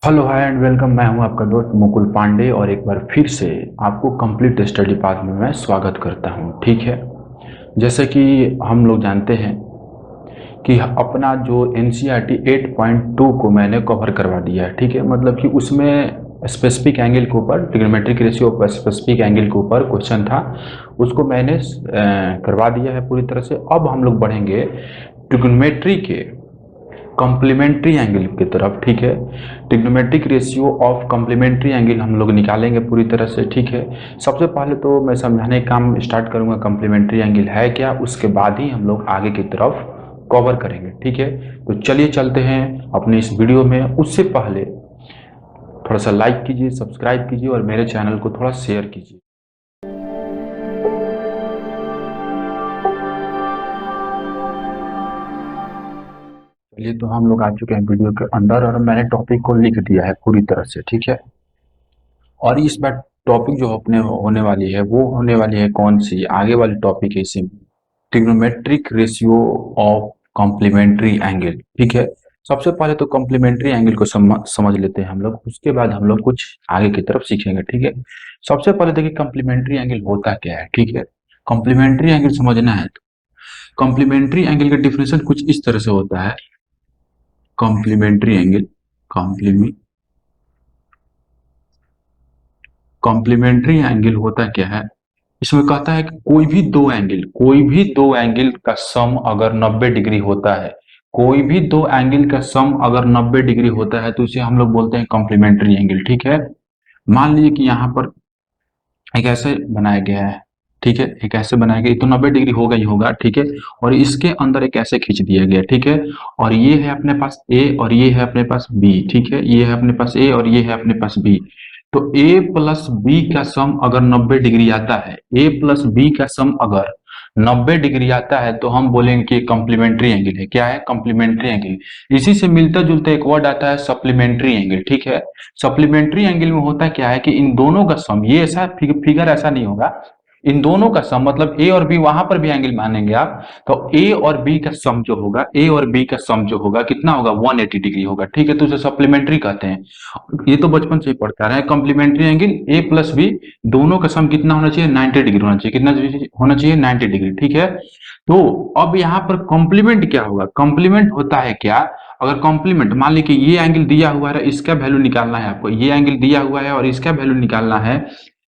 Hello hi and welcome. मैं हूं आपका दोस्त मुकुल पांडे और एक बार फिर से आपको कंप्लीट स्टडी पाथ में मैं स्वागत करता हूं। ठीक है, जैसे कि हम लोग जानते हैं कि अपना जो एनसीईआरटी 8.2 को मैंने कवर करवा दिया है। ठीक है, मतलब कि उसमें स्पेसिफिक एंगल के ऊपर trigonometric ratio of specific angle के ऊपर क्वेश्चन था, उसको मैंने करवा दिया है पूरी तरह से। अब हम लोग बढ़ेंगे ट्रिग्नोमेट्री के कॉम्प्लीमेंट्री एंगल की तरफ। ठीक है, trigonometric ratio of complementary angle हम लोग निकालेंगे पूरी तरह से। ठीक है, सबसे पहले तो मैं समझाने का काम स्टार्ट करूंगा कॉम्प्लीमेंट्री एंगल है क्या, उसके बाद ही हम लोग आगे की तरफ कवर करेंगे। ठीक है, तो चलिए चलते हैं अपने इस वीडियो में। उससे पहले थोड़ा सा लाइक कीजिए, सब्सक्राइब कीजिए और मेरे चैनल को थोड़ा शेयर कीजिए। चलिए, तो हम लोग आ चुके हैं वीडियो के अंदर और मैंने टॉपिक को लिख दिया है पूरी तरह से। ठीक है, और इस बार टॉपिक जो अपने होने वाली है वो होने वाली है कौन सी, आगे वाली टॉपिक है इसी में, trigonometric ratio of complementary angle. ठीक है, सबसे पहले तो कॉम्प्लीमेंट्री एंगल को समझ लेते हैं हम लोग, उसके बाद हम लोग कुछ आगे की तरफ सीखेंगे। ठीक है, सबसे पहले देखिए कॉम्प्लीमेंट्री एंगल होता क्या है। ठीक है, कॉम्प्लीमेंट्री एंगल समझना है तो कॉम्प्लीमेंट्री एंगल का डिफिनेशन कुछ इस तरह से होता है। कॉम्प्लीमेंट्री एंगल, कॉम्प्लीमेंट्री एंगल होता क्या है, इसमें कहता है कि कोई भी दो एंगल का सम अगर 90 डिग्री होता है, कोई भी दो एंगल का सम अगर 90 डिग्री होता है तो इसे हम लोग बोलते हैं कॉम्प्लीमेंट्री एंगल। ठीक है, मान लीजिए कि यहाँ पर एक ऐसे बनाया गया है। ठीक है, एक ऐसे बनाया गया, तो 90 डिग्री होगा ही होगा। ठीक है, और इसके अंदर एक ऐसे खींच दिया गया। ठीक है, और ये है अपने पास ए और ये है अपने पास बी। ठीक है, ये है अपने पास ए और ये है अपने पास बी। तो ए प्लस बी का सम अगर 90 डिग्री आता है, ए प्लस बी का सम अगर 90 डिग्री आता है तो हम बोलेंगे कि कॉम्प्लीमेंट्री एंगल है। क्या है? Complementary angle. इसी से मिलता जुलता एक वर्ड आता है सप्लीमेंट्री एंगल। ठीक है, सप्लीमेंट्री एंगल में होता क्या है कि इन दोनों का सम, ये ऐसा फिगर ऐसा नहीं होगा, इन दोनों का सम मतलब ए और बी, वहां पर भी एंगल मानेंगे आप, तो ए और बी का सम जो होगा, ए और बी का सम जो होगा कितना होगा? 180 डिग्री होगा। ठीक है, तो उसे सप्लीमेंट्री कहते हैं। ये तो बचपन से ही पढ़ते आ रहे हैं। Complementary angle A plus B दोनों का सम कितना होना चाहिए? 90 डिग्री होना चाहिए। कितना होना चाहिए? 90 डिग्री। ठीक है, तो अब यहाँ पर कॉम्प्लीमेंट क्या होगा? कॉम्प्लीमेंट होता है क्या, अगर कॉम्प्लीमेंट मान लीजिए कि ये एंगल दिया हुआ है, इसका वैल्यू निकालना है आपको, ये एंगल दिया हुआ है और इसका वैल्यू निकालना है,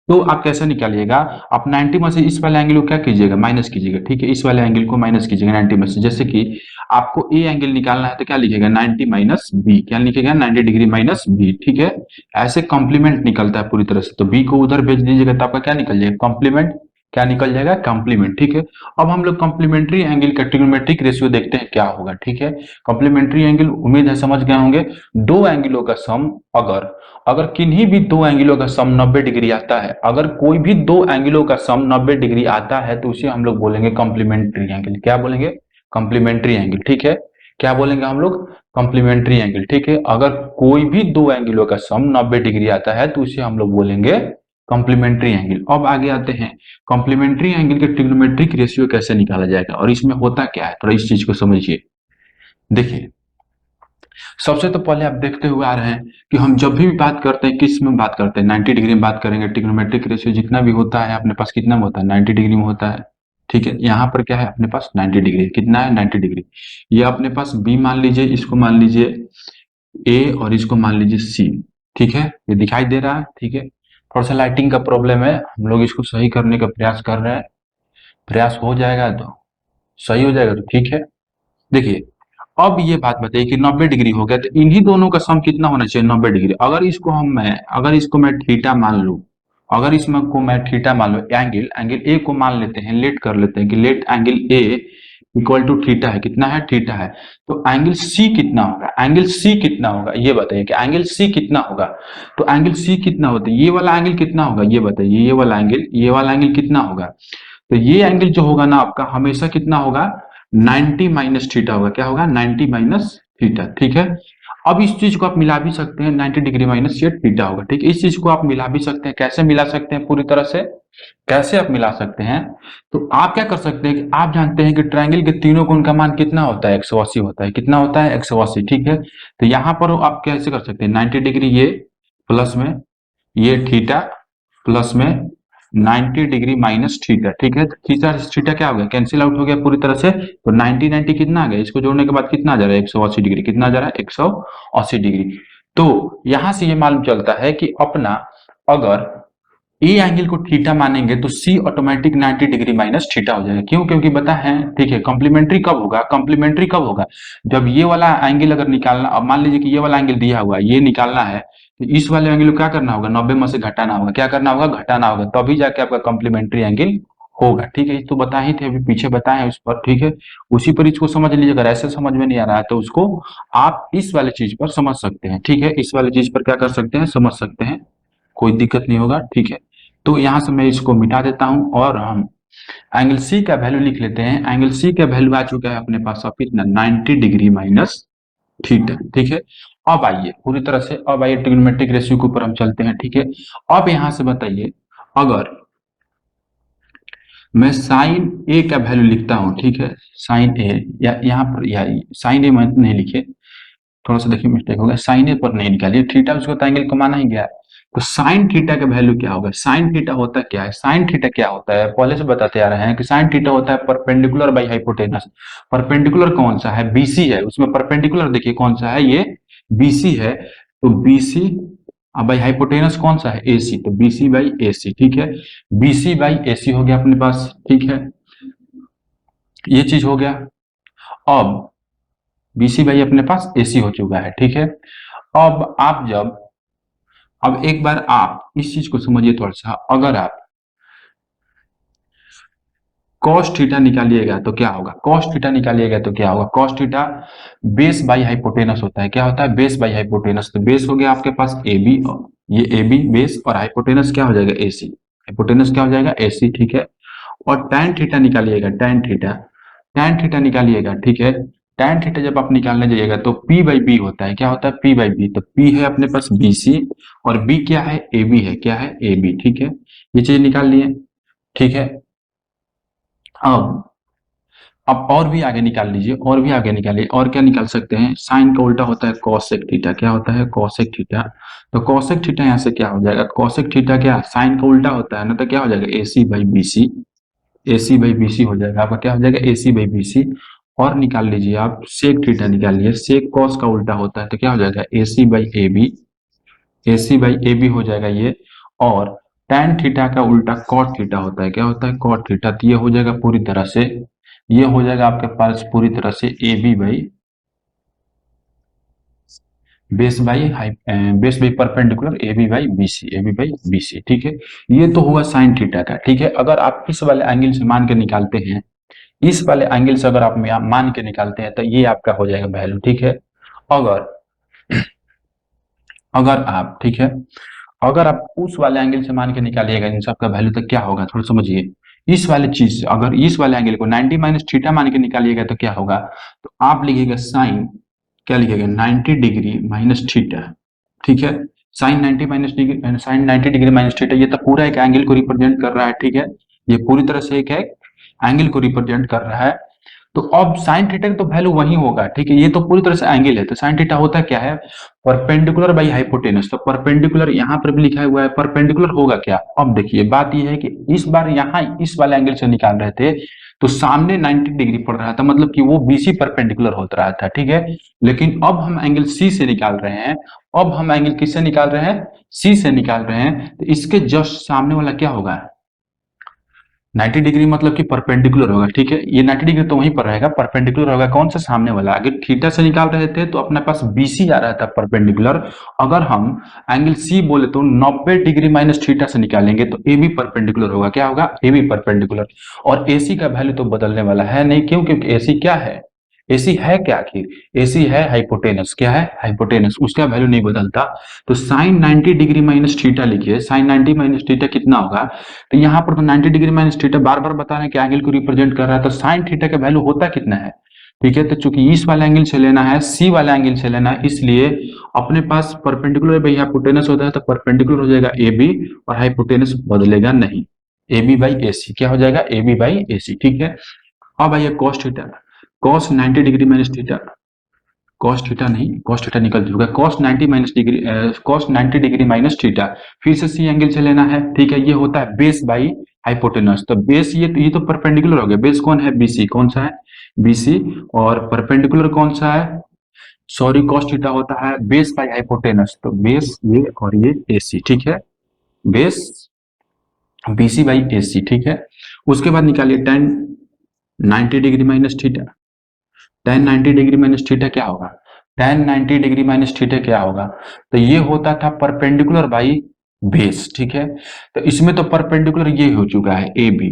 तो आप कैसे निकालिएगा? आप 90 में से इस वाले एंगल को क्या कीजिएगा? माइनस कीजिएगा। ठीक है, इस वाले एंगल को माइनस कीजिएगा 90 में से। जैसे कि आपको ए एंगल निकालना है तो क्या लिखेगा? 90 माइनस बी। क्या लिखेगा? 90 डिग्री माइनस बी। ठीक है, ऐसे कॉम्प्लीमेंट निकलता है पूरी तरह से। तो बी को उधर भेज दीजिएगा तो आपका क्या निकल जाएगा? कॉम्प्लीमेंट। क्या निकल जाएगा? कॉम्प्लीमेंट। ठीक है, अब हम लोग कॉम्प्लीमेंट्री एंगल का ट्रिग्नोमेट्रिक रेशियो देखते हैं क्या होगा। ठीक है, कॉम्प्लीमेंट्री एंगल उम्मीद है समझ गए होंगे। दो एंगलों का सम अगर अगर किन्हीं भी दो एंगलों का सम 90 डिग्री आता है, अगर कोई भी दो एंगलों का सम 90 डिग्री आता है तो उसे हम लोग बोलेंगे कॉम्प्लीमेंट्री एंगल। क्या बोलेंगे? Complementary angle. ठीक है, क्या बोलेंगे हम लोग? Complementary angle. ठीक है, अगर कोई भी दो एंगलों का सम 90 डिग्री आता है तो उसे हम लोग बोलेंगे कॉम्प्लीमेंट्री एंगल। अब आगे आते हैं, कॉम्प्लीमेंट्री एंगल के ट्रिग्नोमेट्रिक रेशियो कैसे निकाला जाएगा और इसमें होता क्या है, थोड़ा इस चीज को समझिए। देखिए, सबसे तो पहले आप देखते हुए आ रहे हैं कि हम जब भी बात करते हैं, किस में बात करते हैं? 90 डिग्री में बात करेंगे। ट्रिग्नोमेट्रिक रेशियो जितना भी होता है अपने पास कितना में होता है? 90 डिग्री में होता है। ठीक है, यहाँ पर क्या है अपने पास? 90 डिग्री। कितना है? 90 डिग्री। ये अपने पास बी मान लीजिए, इसको मान लीजिए ए और इसको मान लीजिए सी। ठीक है, ये दिखाई दे रहा है। ठीक है, थोड़ा सा लाइटिंग का प्रॉब्लम है, हम लोग इसको सही करने का प्रयास कर रहे हैं। प्रयास हो जाएगा तो सही हो जाएगा तो ठीक है। देखिए, अब ये बात बताइए कि 90 डिग्री हो गया तो इन्हीं दोनों का सम कितना होना चाहिए? 90 डिग्री। अगर इसको मैं थीटा मान लूं, अगर इसमें को मैं थीटा मान लूं, एंगल एंगल ए को मान लेते हैं, लेट कर लेते हैं कि let angle A equal to theta है। कितना है? थीटा है। तो एंगल सी कितना होगा? एंगल सी कितना होगा ये बताइए कि एंगल सी कितना होगा। तो एंगल सी कितना होता है? ये वाला एंगल कितना होगा ये बताइए। ये वाला एंगल कितना होगा? तो ये एंगल जो होगा ना आपका, हमेशा कितना होगा? 90 माइनस थीटा होगा। क्या होगा? 90 माइनस थीटा। ठीक है, अब इस चीज को आप मिला भी सकते हैं, 90 डिग्री माइनस ये थीटा होगा, ठीक है। इस चीज को आप मिला भी सकते हैं, कैसे मिला सकते हैं पूरी तरह से, कैसे आप मिला सकते हैं, तो आप क्या कर सकते हैं कि आप जानते हैं कि ट्रायंगल के तीनों कोण का मान कितना होता है, 180 होता है। कितना होता है, 180, ठीक है। तो यहाँ पर आप कैसे कर सकते हैं, 90 डिग्री ये प्लस में ये थीटा प्लस में 90 डिग्री माइनस थीटा, ठीक है। थीटा थीटा क्या हो गया, कैंसिल आउट हो गया पूरी तरह से। तो 90 90 कितना आ गया, इसको जोड़ने के बाद कितना आ जा रहा है, 180 डिग्री। कितना आ जा रहा है, 180 डिग्री। तो यहां से ये मालूम चलता है कि अपना अगर ए एंगल को थीटा मानेंगे तो सी ऑटोमेटिक 90 डिग्री माइनस थीटा हो जाएगा। क्यों, क्योंकि बता है, ठीक है। कॉम्प्लीमेंट्री कब होगा, कॉम्प्लीमेंट्री कब होगा, जब ये वाला एंगल अगर निकालना, अब मान लीजिए कि ये वाला एंगल दिया हुआ है, ये निकालना है, तो इस वाले एंगल को क्या करना होगा, 90 में से घटाना होगा। क्या करना होगा, घटाना होगा, तभी जाके आपका कॉम्प्लीमेंट्री एंगल होगा, ठीक है। तो बता ही थे, अभी पीछे बताए उस पर, ठीक है। उसी पर इसको समझ लीजिए, अगर ऐसे समझ में नहीं आ रहा है तो उसको आप इस वाले चीज पर समझ सकते हैं, ठीक है। इस वाले चीज पर क्या कर सकते हैं, समझ सकते हैं, कोई दिक्कत नहीं होगा, ठीक है। तो यहां से मैं इसको मिटा देता हूं और हम एंगल सी का वैल्यू लिख लेते हैं। एंगल सी का वैल्यू आ चुका है अपने पास अब कितना, 90 डिग्री माइनस थीटा, ठीक है। अब आइए पूरी तरह से, अब आइए ट्रिग्नोमेट्रिक रेशियो के ऊपर हम चलते हैं, ठीक है। अब यहां से बताइए, अगर मैं साइन ए का वैल्यू लिखता हूं, ठीक है, साइन ए, या यहाँ पर या साइन ए नहीं लिखे, थोड़ा सा देखिए मिस्टेक हो गया, साइन ए पर नहीं निकालिए, थीटा उसको तो एंगल कमाना ही गया है। तो साइन थीटा का वैल्यू क्या होगा, साइन थीटा होता क्या है, साइन थीटा क्या होता है, पहले से बताते आ रहे हैं कि साइन थीटा होता है परपेंडिकुलर बाई हाइपोटेनस। परपेंडिकुलर कौन सा है, बीसी है, उसमें परपेंडिकुलर देखिए कौन सा है, ये बीसी है। तो बीसी बाई हाइपोटेनस कौन सा है, एसी, तो बीसी बाई एसी, ठीक है। बीसी बाई एसी हो गया अपने पास, ठीक है, ये चीज हो गया। अब बीसी बाई अपने पास एसी हो चुका है, ठीक है। अब आप जब, अब एक बार आप इस चीज को समझिए थोड़ा सा, अगर आप cos थीटा निकालिएगा तो क्या होगा, cos थीटा निकालिएगा तो क्या होगा, cos theta base by hypotenuse होता है। क्या होता है, बेस बाई हाइपोटेनस। तो बेस हो गया आपके पास ए बी, ये ए बी बेस, और हाइपोटेनस क्या हो जाएगा, ए सी। हाइपोटेनस क्या हो जाएगा, ए सी, ठीक है। और tan थीटा निकालिएगा, tan थीटा निकालिएगा, ठीक है। tan थीटा जब आप निकालने जाइएगा तो P बाई बी होता है। क्या होता है, P बाई बी। तो P है अपने पास BC और B क्या है, AB है। क्या है, AB, ठीक है। ये चीज निकाल लिए, ठीक है। अब और भी आगे निकाल लीजिए, और भी आगे निकालिए, और क्या निकाल सकते हैं, साइन का उल्टा होता है कॉसेक थीटा। क्या होता है, कॉसेक थीटा। तो कॉसेक थीटा यहाँ से क्या हो जाएगा, कॉसेक थीटा क्या, साइन का उल्टा होता है ना, तो क्या हो जाएगा, AC by BC, AC by BC हो जाएगा आपका। क्या हो जाएगा, AC बाई BC। और निकाल लीजिए आप सेक थीटा निकालिए, सेक कॉस का उल्टा होता है, तो क्या हो जाएगा, AC by AB, AC by AB हो जाएगा ये। और tan थीटा का उल्टा cot थीटा होता है। क्या होता है, cot थीटा। तो ये हो जाएगा पूरी तरह से, ये हो जाएगा आपके पास पूरी तरह से AB by base by perpendicular AB by BC, ठीक है। ये तो हुआ साइन थीटा का, ठीक है। अगर आप इस वाले एंगल से मान के निकालते हैं, इस वाले एंगल से अगर आप मान के निकालते हैं तो ये आपका हो जाएगा वैल्यू, ठीक है। अगर अगर आप, ठीक है, अगर आप उस वाले एंगल से मान के निकालिएगा इन सब का वैल्यू, तो क्या होगा, थोड़ा समझिए। इस वाले चीज से अगर इस वाले एंगल को 90 माइनस थीटा मान के निकालिएगा तो क्या होगा, तो आप लिखिएगा साइन, क्या लिखिएगा, 90 डिग्री माइनस थीटा, ठीक है। Sine 90 minus degree, sine 90 degree minus theta, ये तो पूरा एक एंगल को रिप्रेजेंट कर रहा है, ठीक है। ये पूरी तरह से एक एंगल को रिप्रेजेंट कर रहा है। तो अब साइन थीटा का तो वैल्यू वही होगा, ठीक है। ये तो पूरी तरह से एंगल है, तो साइन थीटा होता क्या है, परपेंडिकुलर बाई हाइपोटेनस। तो परपेंडिकुलर यहाँ पर भी लिखा हुआ है, परपेंडिकुलर होगा क्या, अब देखिए बात ये है कि इस बार यहाँ इस वाले एंगल से निकाल रहे थे तो सामने 90 डिग्री पड़ रहा था, मतलब कि वो BC परपेंडिकुलर होता रहा था, ठीक है। लेकिन अब हम एंगल C से निकाल रहे हैं, अब हम एंगल किससे निकाल रहे हैं, C से निकाल रहे हैं। तो इसके जस्ट सामने वाला क्या होगा, 90 डिग्री मतलब कि परपेंडिकुलर होगा, ठीक है। ये 90 डिग्री तो वहीं पर रहेगा, परपेंडिकुलर होगा कौन सा, सामने वाला। अगर थीटा से निकाल रहे थे तो अपने पास BC आ रहा था परपेंडिकुलर। अगर हम एंगल C बोले तो 90 डिग्री माइनस थीटा से निकालेंगे तो AB परपेंडिकुलर होगा। क्या होगा, AB परपेंडिकुलर। और AC का वैल्यू तो बदलने वाला है नहीं, क्यों, क्योंकि AC क्या है, AC है क्या, आखिर AC है हाइपोटेनस। क्या है, हाइपोटेनस, उसका वैल्यू नहीं बदलता। तो साइन 90 डिग्री माइनस थीटा लिखिए, साइन 90 माइनस थीटा कितना होगा, तो यहाँ पर तो 90 डिग्री माइनस थीटा बार बार बता रहे हैं कि एंगल को रिप्रेजेंट कर रहा है, तो साइन थीटा का वैल्यू होता कितना है, ठीक है। तो चूंकि इस वाला एंगल से लेना है, सी वाला एंगल से लेना है, इसलिए अपने पास परपेंडिकुलर भाई हाइपोटेनस होता है तो परपेंडिकुलर हो जाएगा ए बी और हाइपोटेनस बदलेगा नहीं, ए बी बाई ए सी क्या हो जाएगा, ए बी बाई ए सी। ठीक है। अब आइए cos theta, cos 90 degree minus theta, cos theta नहीं, कॉस थीटा निकल चुका है, cos 90 minus degree, cos 90 degree minus theta, फिर से सी एंगल से लेना है। ठीक है। ये होता है बेस बाई हाइपोटेनस, तो बेस ये तो परपेंडिकुलर हो गया, बेस कौन है, बीसी, कौन सा है, बीसी, और परपेंडिकुलर कौन सा है, सॉरी कॉस थीटा होता है बेस बाई हाइपोटेनस, तो बेस ये और ये एसी। ठीक है। Base BC by AC. ठीक है। उसके बाद निकालिए ten 90 degree minus theta, ten 90 degree minus theta क्या होगा, टेन 90 डिग्री माइनस थीटा क्या होगा, तो ये होता था परपेंडिकुलर बाई बेस। ठीक है। तो इसमें तो परपेंडिकुलर ये हो चुका है ए बी,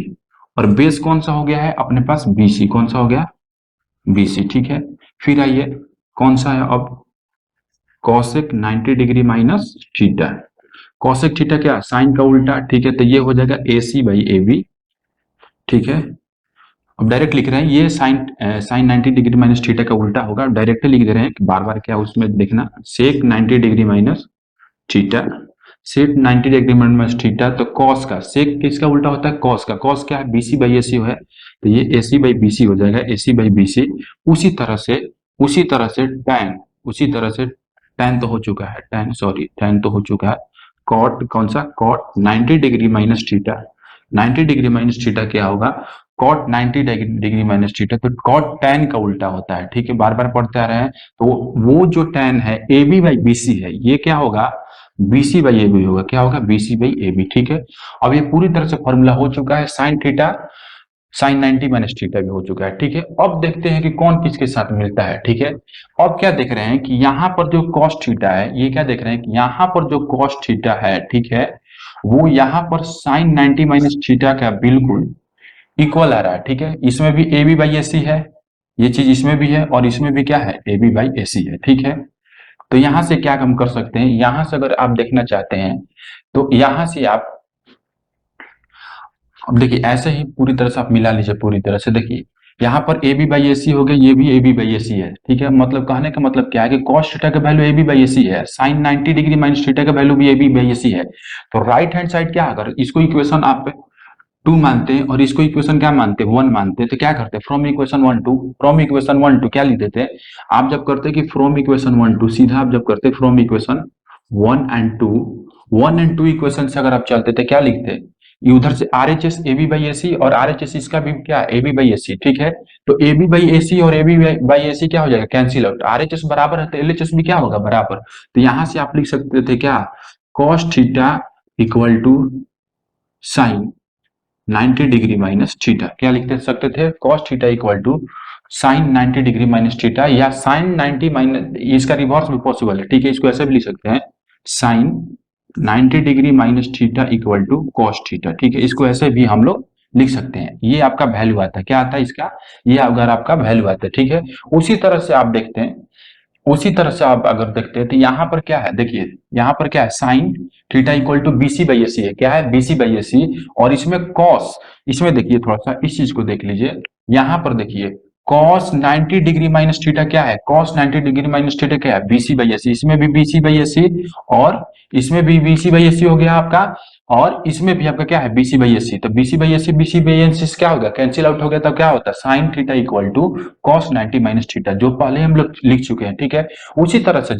और बेस कौन सा हो गया है अपने पास, बीसी, कौन सा हो गया, बीसी। ठीक है। फिर आइए कौन सा है अब, cosec 90 degree minus theta, cosec theta क्या, साइन का उल्टा। ठीक है। तो ये हो जाएगा ए सी बाई ए बी। ठीक है। अब डायरेक्ट लिख रहे हैं, ये sine sine 90 degree minus theta का उल्टा होगा, डायरेक्ट लिख दे रहे हैं, बार बार क्या उसमें देखना, सेक 90 डिग्री माइनस थीटा, सेक 90 डिग्री माइनस थीटा, तो कॉस का, सेक किसका उल्टा होता है, कॉस का, कॉस क्या है, बीसी बाई एसी है, तो ये एसी बाई बीसी हो जाएगा, एसी बाई बीसी। उसी तरह से टैन, उसी तरह से टैन तो हो चुका है, टैन सॉरी टैन तो हो चुका है, कॉट कौन सा, cot 90 degree minus theta, 90 degree minus theta क्या होगा, कॉट 90 डिग्री माइनस थीटा, तो कॉट टैन का उल्टा होता है। ठीक है। बार बार पढ़ते आ रहे हैं, तो वो जो टैन है ए बी बाई बीसी है, ये क्या होगा, बीसी बाई ए बी होगा, क्या होगा, बीसी बाई ए बी। ठीक है। अब ये पूरी तरह से फॉर्मूला हो चुका है, sine theta sine 90 minus theta भी हो चुका है। ठीक है। अब देखते हैं कि कौन किसके साथ मिलता है। ठीक है। अब क्या देख रहे हैं कि यहाँ पर जो कॉस थीटा है, ये क्या देख रहे हैं कि यहाँ पर जो कॉस थीटा है, ठीक है, वो यहाँ पर साइन 90 माइनस थीटा का बिल्कुल इक्वल आ रहा है। ठीक है। इसमें भी ए बी बाई ए सी है, ये चीज इसमें भी है, और इसमें भी क्या है, ए बी बाई ए सी है। ठीक है। तो यहां से क्या हम कर सकते हैं, यहां से अगर आप देखना चाहते हैं तो यहां से आप, अब देखिए ऐसे ही पूरी तरह से आप मिला लीजिए, पूरी तरह से देखिए, यहाँ पर ए बी बाई ए सी हो गया, ये भी ए बी बाई ए सी है। ठीक है। मतलब कहने का मतलब क्या है कि कॉस थीटा का value A B by A सी है, साइन 90 डिग्री माइनस थीटा का वैल्यू भी ए बी बाई ए सी है, तो राइट हैंड साइड क्या, अगर इसको इक्वेशन आप टू मानते हैं और इसको इक्वेशन क्या मानते हैं, वन मानते हैं, तो क्या करते हैं, from equation one two, from equation one two क्या लिख देते हैं, आप जब करते हैं कि फ्रॉम इक्वेशन वन टू, सीधा आप जब करते हैं from equation one and two, one and two equation से अगर आप चलते थे क्या लिखते हैं, ये उधर से R H S A B by A C, और आर एच एस इसका भी क्या, ए बी बाई ए सी। ठीक है। तो ए बी बाई ए सी और ए बी बाई ए सी क्या हो जाएगा, cancel out, are H S बराबर है तो एल एच एस भी क्या होगा, बराबर। तो यहां से आप लिख सकते थे क्या, cos theta equal to sine 90 degree minus theta, क्या लिख सकते थे, cos theta equal to sine 90 degree minus theta, या साइन 90 माइनस, इसका रिवर्स भी पॉसिबल है। ठीक है। इसको ऐसे भी लिख सकते हैं, sine 90 degree minus theta equal to cos theta. ठीक है। इसको ऐसे भी हम लोग लिख सकते हैं, ये आपका वैल्यू आता है, क्या आता है इसका, ये अगर आपका वैल्यू आता है। ठीक है। उसी तरह से आप देखते हैं, उसी तरह से आप अगर देखते हैं तो यहाँ पर क्या है, देखिए यहाँ पर क्या है, sine theta equal to BC by AC है, क्या है, बीसी बाई एसी, और इसमें कॉस, इसमें देखिए थोड़ा सा इस चीज को देख लीजिए, यहाँ पर देखिए कॉस 90 डिग्री माइनस थीटा क्या है, कॉस 90 डिग्री माइनस थीटा क्या है, बीसी बाई एसी, इसमें भी बीसी बाई एसी, और इसमें भी बीसी बाई एसी हो गया आपका, और इसमें भी आपका क्या है, बीसी बाई एसी, तो BC by AC, BC by AC क्या हो गया, कैंसिल आउट हो गया, तब क्या होता है, sine theta equal to cos 90 minus theta, जो पहले हम लोग लिख चुके हैं। ठीक है। उसी तरह से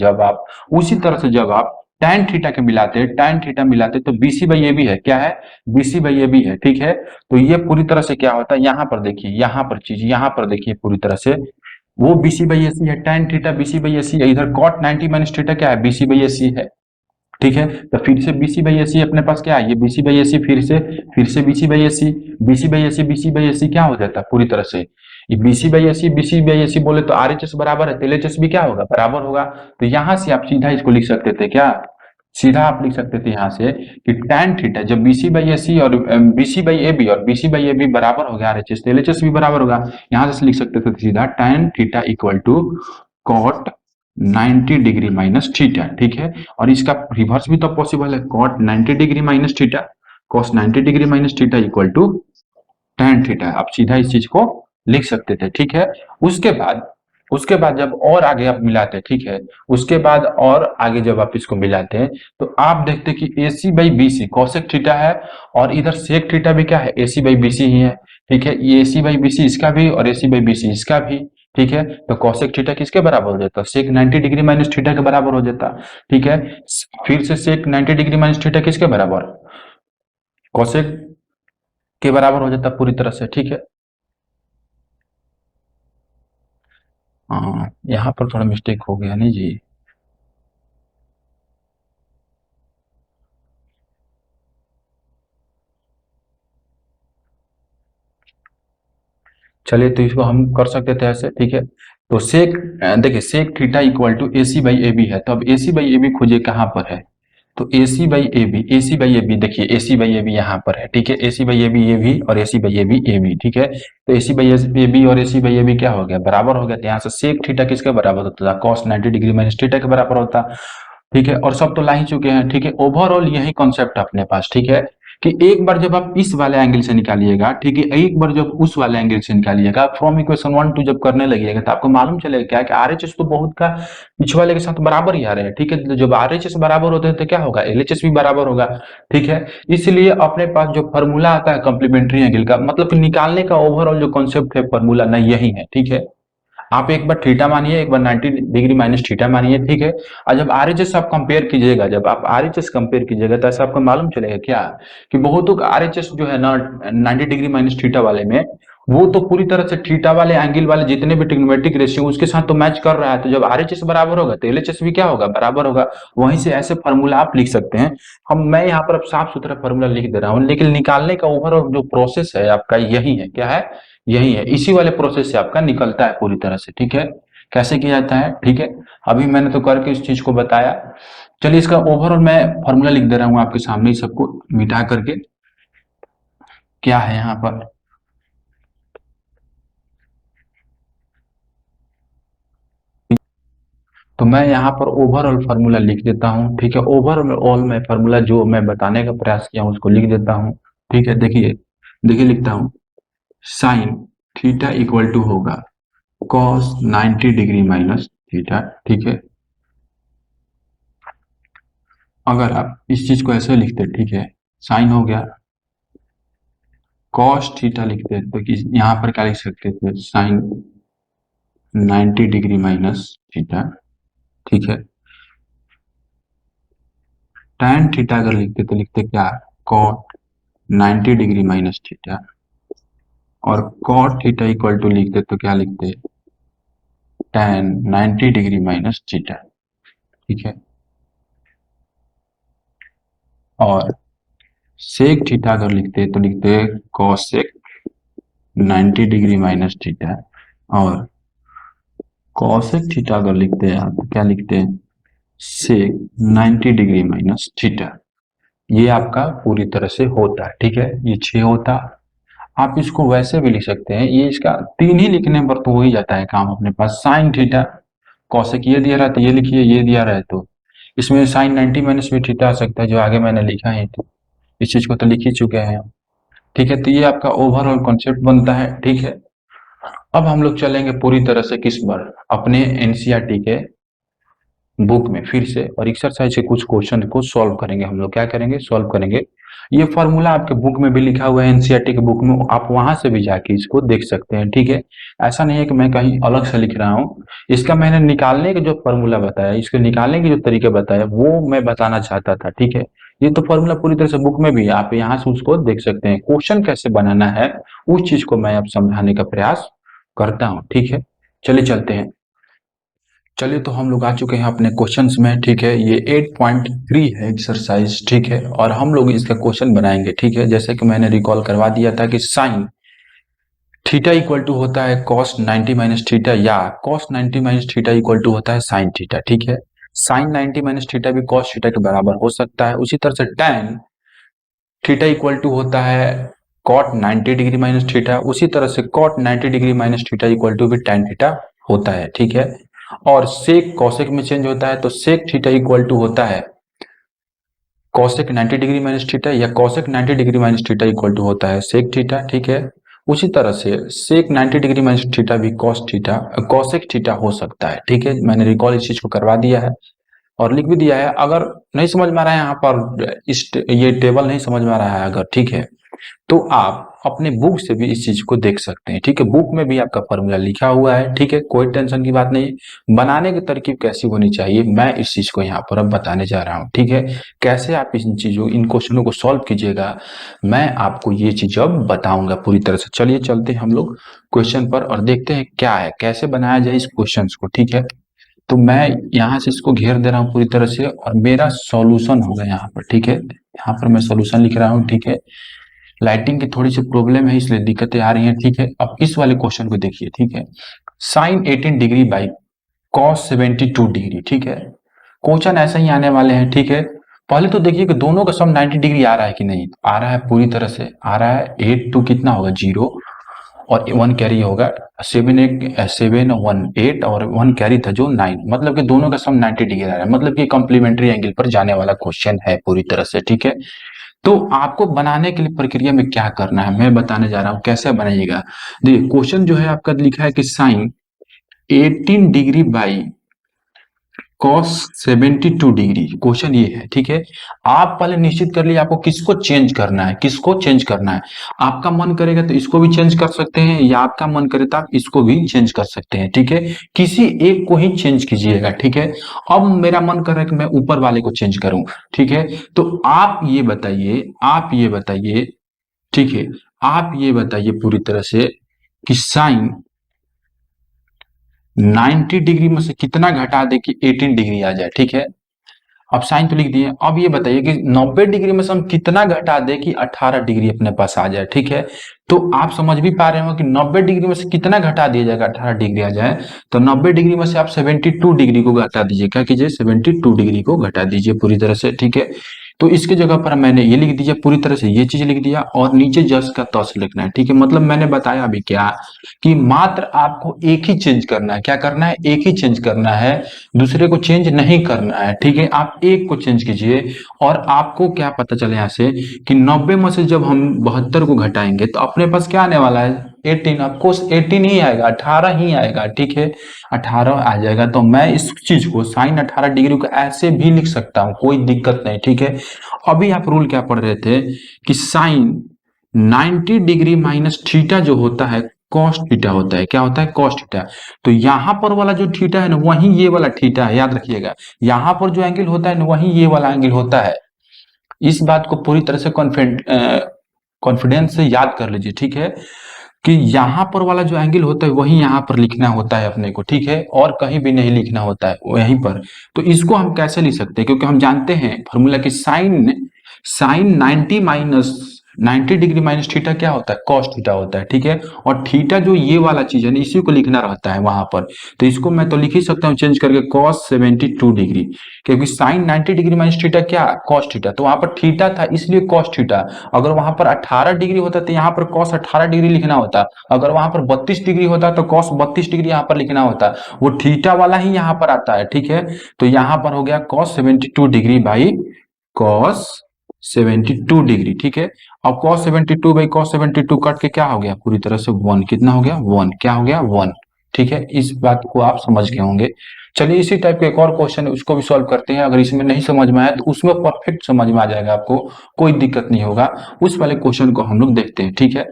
जब आप tan थीटा के मिलाते हैं, tan थीटा मिलाते तो बीसी बाई ए भी है, क्या है, बीसी बाई ए भी है। ठीक है। तो ये पूरी तरह से क्या होता है, यहाँ पर देखिए, यहाँ पर चीज, यहाँ पर देखिए पूरी तरह से, वो बीसी बाई एसी है, tan theta BC by AC है, इधर cot 90 माइनस थीटा क्या है, बीसी बाई एसी है। ठीक है। तो फिर से बीसी बाई एसी अपने पास क्या है, ये बीसी बाई एसी, फिर से BC by AC, BC by AC, BC by AC क्या हो जाता है पूरी तरह से, ये बीसी बाई एसी बोले तो आर एच एस बराबर है, तो एल एच एस भी क्या होगा, बराबर होगा। तो यहां से आप सीधा इसको लिख सकते थे, क्या, सीधा आप लिख सकते थे यहाँ से कि tan थीटा जब बीसी बाई एसी और बीसी बाई ए बी और बीसी बाई ए बी बराबर हो गया आर एच एस, तो एल एच एस भी बराबर होगा, यहाँ से लिख सकते थे सीधा tan theta equal to cot 90 degree minus theta. ठीक है। और इसका रिवर्स भी तो पॉसिबल है, cot 90 degree minus theta, cos 90 degree minus theta equal to tan theta, आप सीधा इस चीज को लिख सकते थे, ठीक है। उसके बाद जब और आगे आप मिलाते हैं, ठीक है, उसके बाद और आगे जब आप इसको मिलाते हैं तो आप देखते हैं कि AC by BC cosec theta है, और इधर सेक थीटा भी क्या है, AC बाई BC ही है, ठीक है। ये AC बाई BC इसका भी और AC बाई BC इसका भी, ठीक है। तो कॉसेक थीटा किसके बराबर हो जाता, सेक 90 डिग्री माइनस थीटा के बराबर हो जाता, ठीक है। फिर से सेक 90 डिग्री माइनस थीटा किसके बराबर, कॉसेक के बराबर हो जाता पूरी तरह से, ठीक है। हाँ, यहाँ पर थोड़ा मिस्टेक हो गया नहीं जी। चलिए, तो इसको हम कर सकते थे ऐसे, ठीक है। तो सेक देखिए sec theta equal to AC by AB है, तो अब AC बाई AB खोजिए कहाँ पर है, तो AC बाई AB देखिए AC बाई AB यहाँ पर है, ठीक है। AC बाई AB ये भी और AC बाई AB ये भी, ठीक है। तो AC बाई AB और AC बाई AB क्या हो गया, बराबर हो गया। तो यहाँ से सेक थीटा किसके बराबर होता था, cos 90 डिग्री माइनस थीटा के बराबर होता, ठीक है। और सब तो ला ही चुके हैं, ठीक है। ओवरऑल यही कॉन्सेप्ट अपने पास, ठीक है, कि एक बार जब आप इस वाले एंगल से निकालिएगा, ठीक है, एक बार जब उस वाले एंगल से निकालिएगा, फ्रॉम इक्वेशन 1 2 जब करने लगिएगा तो आपको मालूम चलेगा क्या कि RHS तो बहुत का पिछले वाले के साथ बराबर ही आ रहे हैं, ठीक है। तो जब RHS बराबर होते हैं तो क्या होगा, LHS भी बराबर होगा, ठीक है। इसलिए अपने पास जो फॉर्मूला आता है कॉम्प्लीमेंट्री एंगल का, मतलब कि निकालने का ओवरऑल जो कॉन्सेप्ट है फॉर्मूला ना यही है, ठीक है। आप एक बार थीटा मानिए, एक बार 90 डिग्री माइनस थीटा मानिए, ठीक है। और जब आरएचएस आप कंपेयर कीजिएगा, जब आप आरएचएस कंपेयर कीजिएगा तो ऐसा आपको मालूम चलेगा क्या कि बहुतों का आरएचएस जो है ना 90 डिग्री माइनस थीटा वाले में, वो तो पूरी तरह से थीटा वाले एंगल वाले जितने भी ट्रिग्नोमेट्रिक रेशियो उसके साथ तो मैच कर रहा है। तो जब आरएचएस बराबर होगा तो एलएचएस भी क्या होगा, बराबर होगा। वहीं से ऐसे फॉर्मूला आप लिख सकते हैं। मैं यहाँ पर अब साफ सुथरा फॉर्मूला लिख दे रहा हूँ, लेकिन निकालने का ओवरऑल जो प्रोसेस है आपका यही है, क्या है, यही है। इसी वाले प्रोसेस से आपका निकलता है पूरी तरह से, ठीक है। कैसे किया जाता है, ठीक है। अभी मैंने तो करके इस चीज को बताया। चलिए, इसका ओवरऑल मैं फॉर्मूला लिख दे रहा हूँ आपके सामने ही सबको मिटा करके, क्या है यहाँ पर। तो मैं यहाँ पर ओवरऑल फार्मूला लिख देता हूँ, ठीक है। ओवरऑल मैं फार्मूला जो मैं बताने का प्रयास किया हूँ उसको लिख देता हूँ, ठीक है। देखिए देखिए लिखता हूँ, साइन थीटा इक्वल टू होगा कॉस 90 डिग्री माइनस थीटा, ठीक है। अगर आप इस चीज को ऐसे लिखते, ठीक है, साइन हो गया, कॉस थीटा लिखते हैं तो कि यहाँ पर क्या लिख सकते थे, साइन 90 डिग्री माइनस थीटा, ठीक है। tan थीटा अगर लिखते तो लिखते क्या, cot 90 डिग्री माइनस थीटा, और cot थीटा इक्वल टू लिखते तो क्या लिखते, tan 90 डिग्री माइनस थीटा, ठीक है। और sec थीटा अगर लिखते तो लिखते cosec 90 डिग्री माइनस थीटा, और cosec थीटा अगर लिखते हैं आप तो क्या लिखते हैं, sec 90 डिग्री माइनस थीटा। ये आपका पूरी तरह से होता है, ठीक है। ये 6 होता। आप इसको वैसे भी लिख सकते हैं, ये इसका 3 ही लिखने पर तो हो ही जाता है काम अपने पास। साइन थीटा कॉसेक ये दिया रहा है तो ये लिखिए, ये दिया रहा है तो इसमें साइन 90 माइनस भी थीटा आ सकता है, जो आगे मैंने लिखा है, तो इस चीज को तो लिख ही चुके हैं हम, ठीक है। तो ये आपका ओवरऑल कॉन्सेप्ट बनता है, ठीक है। अब हम लोग चलेंगे पूरी तरह से किस पर, अपने एनसीईआरटी के बुक में फिर से, और एक्सरसाइज के कुछ क्वेश्चन को सॉल्व करेंगे। हम लोग क्या करेंगे, सॉल्व करेंगे। ये फॉर्मूला आपके बुक में भी लिखा हुआ है, एनसीईआरटी के बुक में, आप वहां से भी जाके इसको देख सकते हैं, ठीक है। ऐसा नहीं है कि मैं कहीं अलग से लिख रहा हूँ। इसका मैंने निकालने का जो फॉर्मूला बताया, इसको निकालने के जो तरीके बताया वो मैं बताना चाहता था, ठीक है। ये तो फॉर्मूला पूरी तरह से बुक में भी है, आप यहाँ से उसको देख सकते हैं। क्वेश्चन कैसे बनाना है उस चीज को मैं अब समझाने का प्रयास करता हूँ, ठीक है। चलिए चलते हैं। चलिए, तो हम लोग आ चुके हैं अपने क्वेश्चंस में, ठीक है। ये 8.3 है एक्सरसाइज, ठीक है। और हम लोग इसका क्वेश्चन बनाएंगे, ठीक है। जैसे कि मैंने रिकॉल करवा दिया था कि साइन थीटा इक्वल टू होता है कॉस 90 माइनस थीटा, या cos 90 minus theta equal to होता है साइन थीटा, ठीक है। साइन 90 माइनस थीटा भी कॉस थीटा के बराबर हो सकता है। उसी तरह से tan थीटा इक्वल टू होता है कॉट 90 डिग्री माइनस थीटा, उसी तरह से cot 90 degree minus theta equal to भी tan थीटा होता है, ठीक है। और सेक कॉसेक में चेंज होता है, तो सेक थीटा इक्वल टू होता है कॉसेक 90 डिग्री माइनस थीटा, या cosec 90 degree minus theta equal to होता है सेक थीटा, ठीक है। उसी तरह से सेक 90 डिग्री माइनस थीटा भी कॉसेक थीटा हो सकता है। ठीक है, मैंने रिकॉल इस चीज को करवा दिया है और लिख भी दिया है। अगर नहीं समझ में आ रहा है यहाँ पर ये टेबल नहीं समझ में आ रहा है अगर, ठीक है, तो आप अपने बुक से भी इस चीज को देख सकते हैं। ठीक है, बुक में भी आपका फॉर्मूला लिखा हुआ है। ठीक है, कोई टेंशन की बात नहीं। बनाने की तरकीब कैसी होनी चाहिए मैं इस चीज को यहाँ पर अब बताने जा रहा हूँ। ठीक है, कैसे आप इन क्वेश्चनों को सॉल्व कीजिएगा मैं आपको ये चीज अब बताऊंगा पूरी तरह से। चलिए चलते हैं हम लोग क्वेश्चन पर और देखते हैं क्या है, कैसे बनाया जाए इस क्वेश्चन को। ठीक है, तो मैं यहाँ से इसको घेर दे रहा हूँ पूरी तरह से और मेरा सॉल्यूशन होगा यहाँ पर। ठीक है, यहाँ पर मैं सॉल्यूशन लिख रहा हूँ। ठीक है, लाइटिंग की थोड़ी सी प्रॉब्लम है इसलिए दिक्कतें आ रही हैं। ठीक है, अब इस वाले क्वेश्चन को देखिए। ठीक है, sine 18 degree by cos 72 degree. ठीक है, क्वेश्चन ऐसा ही आने वाले हैं। ठीक है, पहले तो देखिए कि दोनों का सम 90 डिग्री आ रहा है कि नहीं। आ रहा है, पूरी तरह से आ रहा है। 8 2 कितना होगा 0 और 1 कैरी होगा। 7 1 8 और 1 कैरी था जो 9, मतलब कि दोनों का सम 90 डिग्री आ रहा है, मतलब कि कॉम्प्लीमेंट्री एंगल पर जाने वाला क्वेश्चन है पूरी तरह से। ठीक है, तो आपको बनाने के लिए प्रक्रिया में क्या करना है मैं बताने जा रहा हूं, कैसे बनाइएगा। देखिए क्वेश्चन जो है आपका लिखा है कि sine 18 degree by cos 72 degree, question ये है। ठीक है, आप पहले निश्चित कर लिए आपको किसको चेंज करना है, किसको चेंज करना है। आपका मन करेगा तो इसको भी चेंज कर सकते हैं या आपका मन करे तो आप इसको भी चेंज कर सकते हैं। ठीक है, किसी एक को ही चेंज कीजिएगा। ठीक है, अब मेरा मन कर रहा है कि मैं ऊपर वाले को चेंज करूं। ठीक है, तो आप ये बताइए, ठीक है, आप ये बताइए पूरी तरह से कि साइन 90 डिग्री में से कितना घटा दे कि 18 डिग्री आ जाए। ठीक है, अब साइन तो लिख दिए। अब ये बताइए कि 90 डिग्री में से हम कितना घटा दे कि 18 डिग्री अपने पास आ जाए। ठीक है, तो आप समझ भी पा रहे हो कि 90 डिग्री में से कितना घटा दिया जाएगा 18 डिग्री आ जाए। तो 90 डिग्री में से आप 72 डिग्री को घटा दीजिए। क्या कीजिए, 72 डिग्री को घटा दीजिए पूरी तरह से। ठीक है, तो इसके जगह पर मैंने ये लिख दिया पूरी तरह से, ये चीज लिख दिया और नीचे जस का तस लिखना है। ठीक है, मतलब मैंने बताया अभी क्या कि मात्र आपको एक ही चेंज करना है। क्या करना है, एक ही चेंज करना है, दूसरे को चेंज नहीं करना है। ठीक है, आप एक को चेंज कीजिए और आपको क्या पता चले यहाँ से कि 90 में से जब हम 72 को घटाएंगे तो अपने पास क्या आने वाला है 18, ऑफकोर्स 18 ही आएगा, 18 ही आएगा। ठीक है, 18 आ जाएगा। तो मैं इस चीज को साइन 18 डिग्री को ऐसे भी लिख सकता हूं, कोई दिक्कत नहीं। ठीक है, अभी आप रूल क्या पढ़ रहे थे कि साइन 90 डिग्री माइनस थीटा जो होता है कॉस थीटा होता है। क्या होता है, कॉस थीटा। तो यहां पर वाला जो थीटा है ना वही ये वाला थीटा है, याद रखिएगा। यहां पर जो एंगल होता है ना वही ये वाला एंगल होता है। इस बात को पूरी तरह से कॉन्फिडेंस से याद कर लीजिए। ठीक है, कि यहां पर वाला जो एंगल होता है वही यहां पर लिखना होता है अपने को। ठीक है, और कहीं भी नहीं लिखना होता है वहीं पर। तो इसको हम कैसे लिख सकते हैं, क्योंकि हम जानते हैं फॉर्मूला कि sine sine 90 degree minus theta क्या होता है, कॉस थीटा होता है। ठीक है, और थीटा जो ये वाला चीज है ना इसी को लिखना रहता है वहां पर। तो इसको मैं तो लिख ही सकता हूँ चेंज करके कॉस 72 डिग्री, क्योंकि साइन 90 डिग्री माइनस थीटा क्या, कॉस थीटा। तो वहां पर थीटा था इसलिए कॉस थीटा। अगर वहां पर 18 डिग्री होता तो यहाँ पर कॉस 18 डिग्री लिखना होता। अगर वहां पर 32 डिग्री होता तो कॉस 32 डिग्री यहाँ पर लिखना होता। वो थीटा वाला ही यहाँ पर आता है। ठीक है, तो यहाँ पर हो गया cos 72 degree by cos 72 degree. ठीक है, अब cos 72 बाई cos 72 कट के क्या हो गया पूरी तरह से 1, कितना हो गया 1, क्या हो गया 1। ठीक है, इस बात को आप समझ गए होंगे। चलिए इसी टाइप का एक और क्वेश्चन है उसको भी सॉल्व करते हैं। अगर इसमें नहीं समझ में आया तो उसमें परफेक्ट समझ में आ जाएगा, आपको कोई दिक्कत नहीं होगा। उस वाले क्वेश्चन को हम लोग देखते हैं। ठीक है,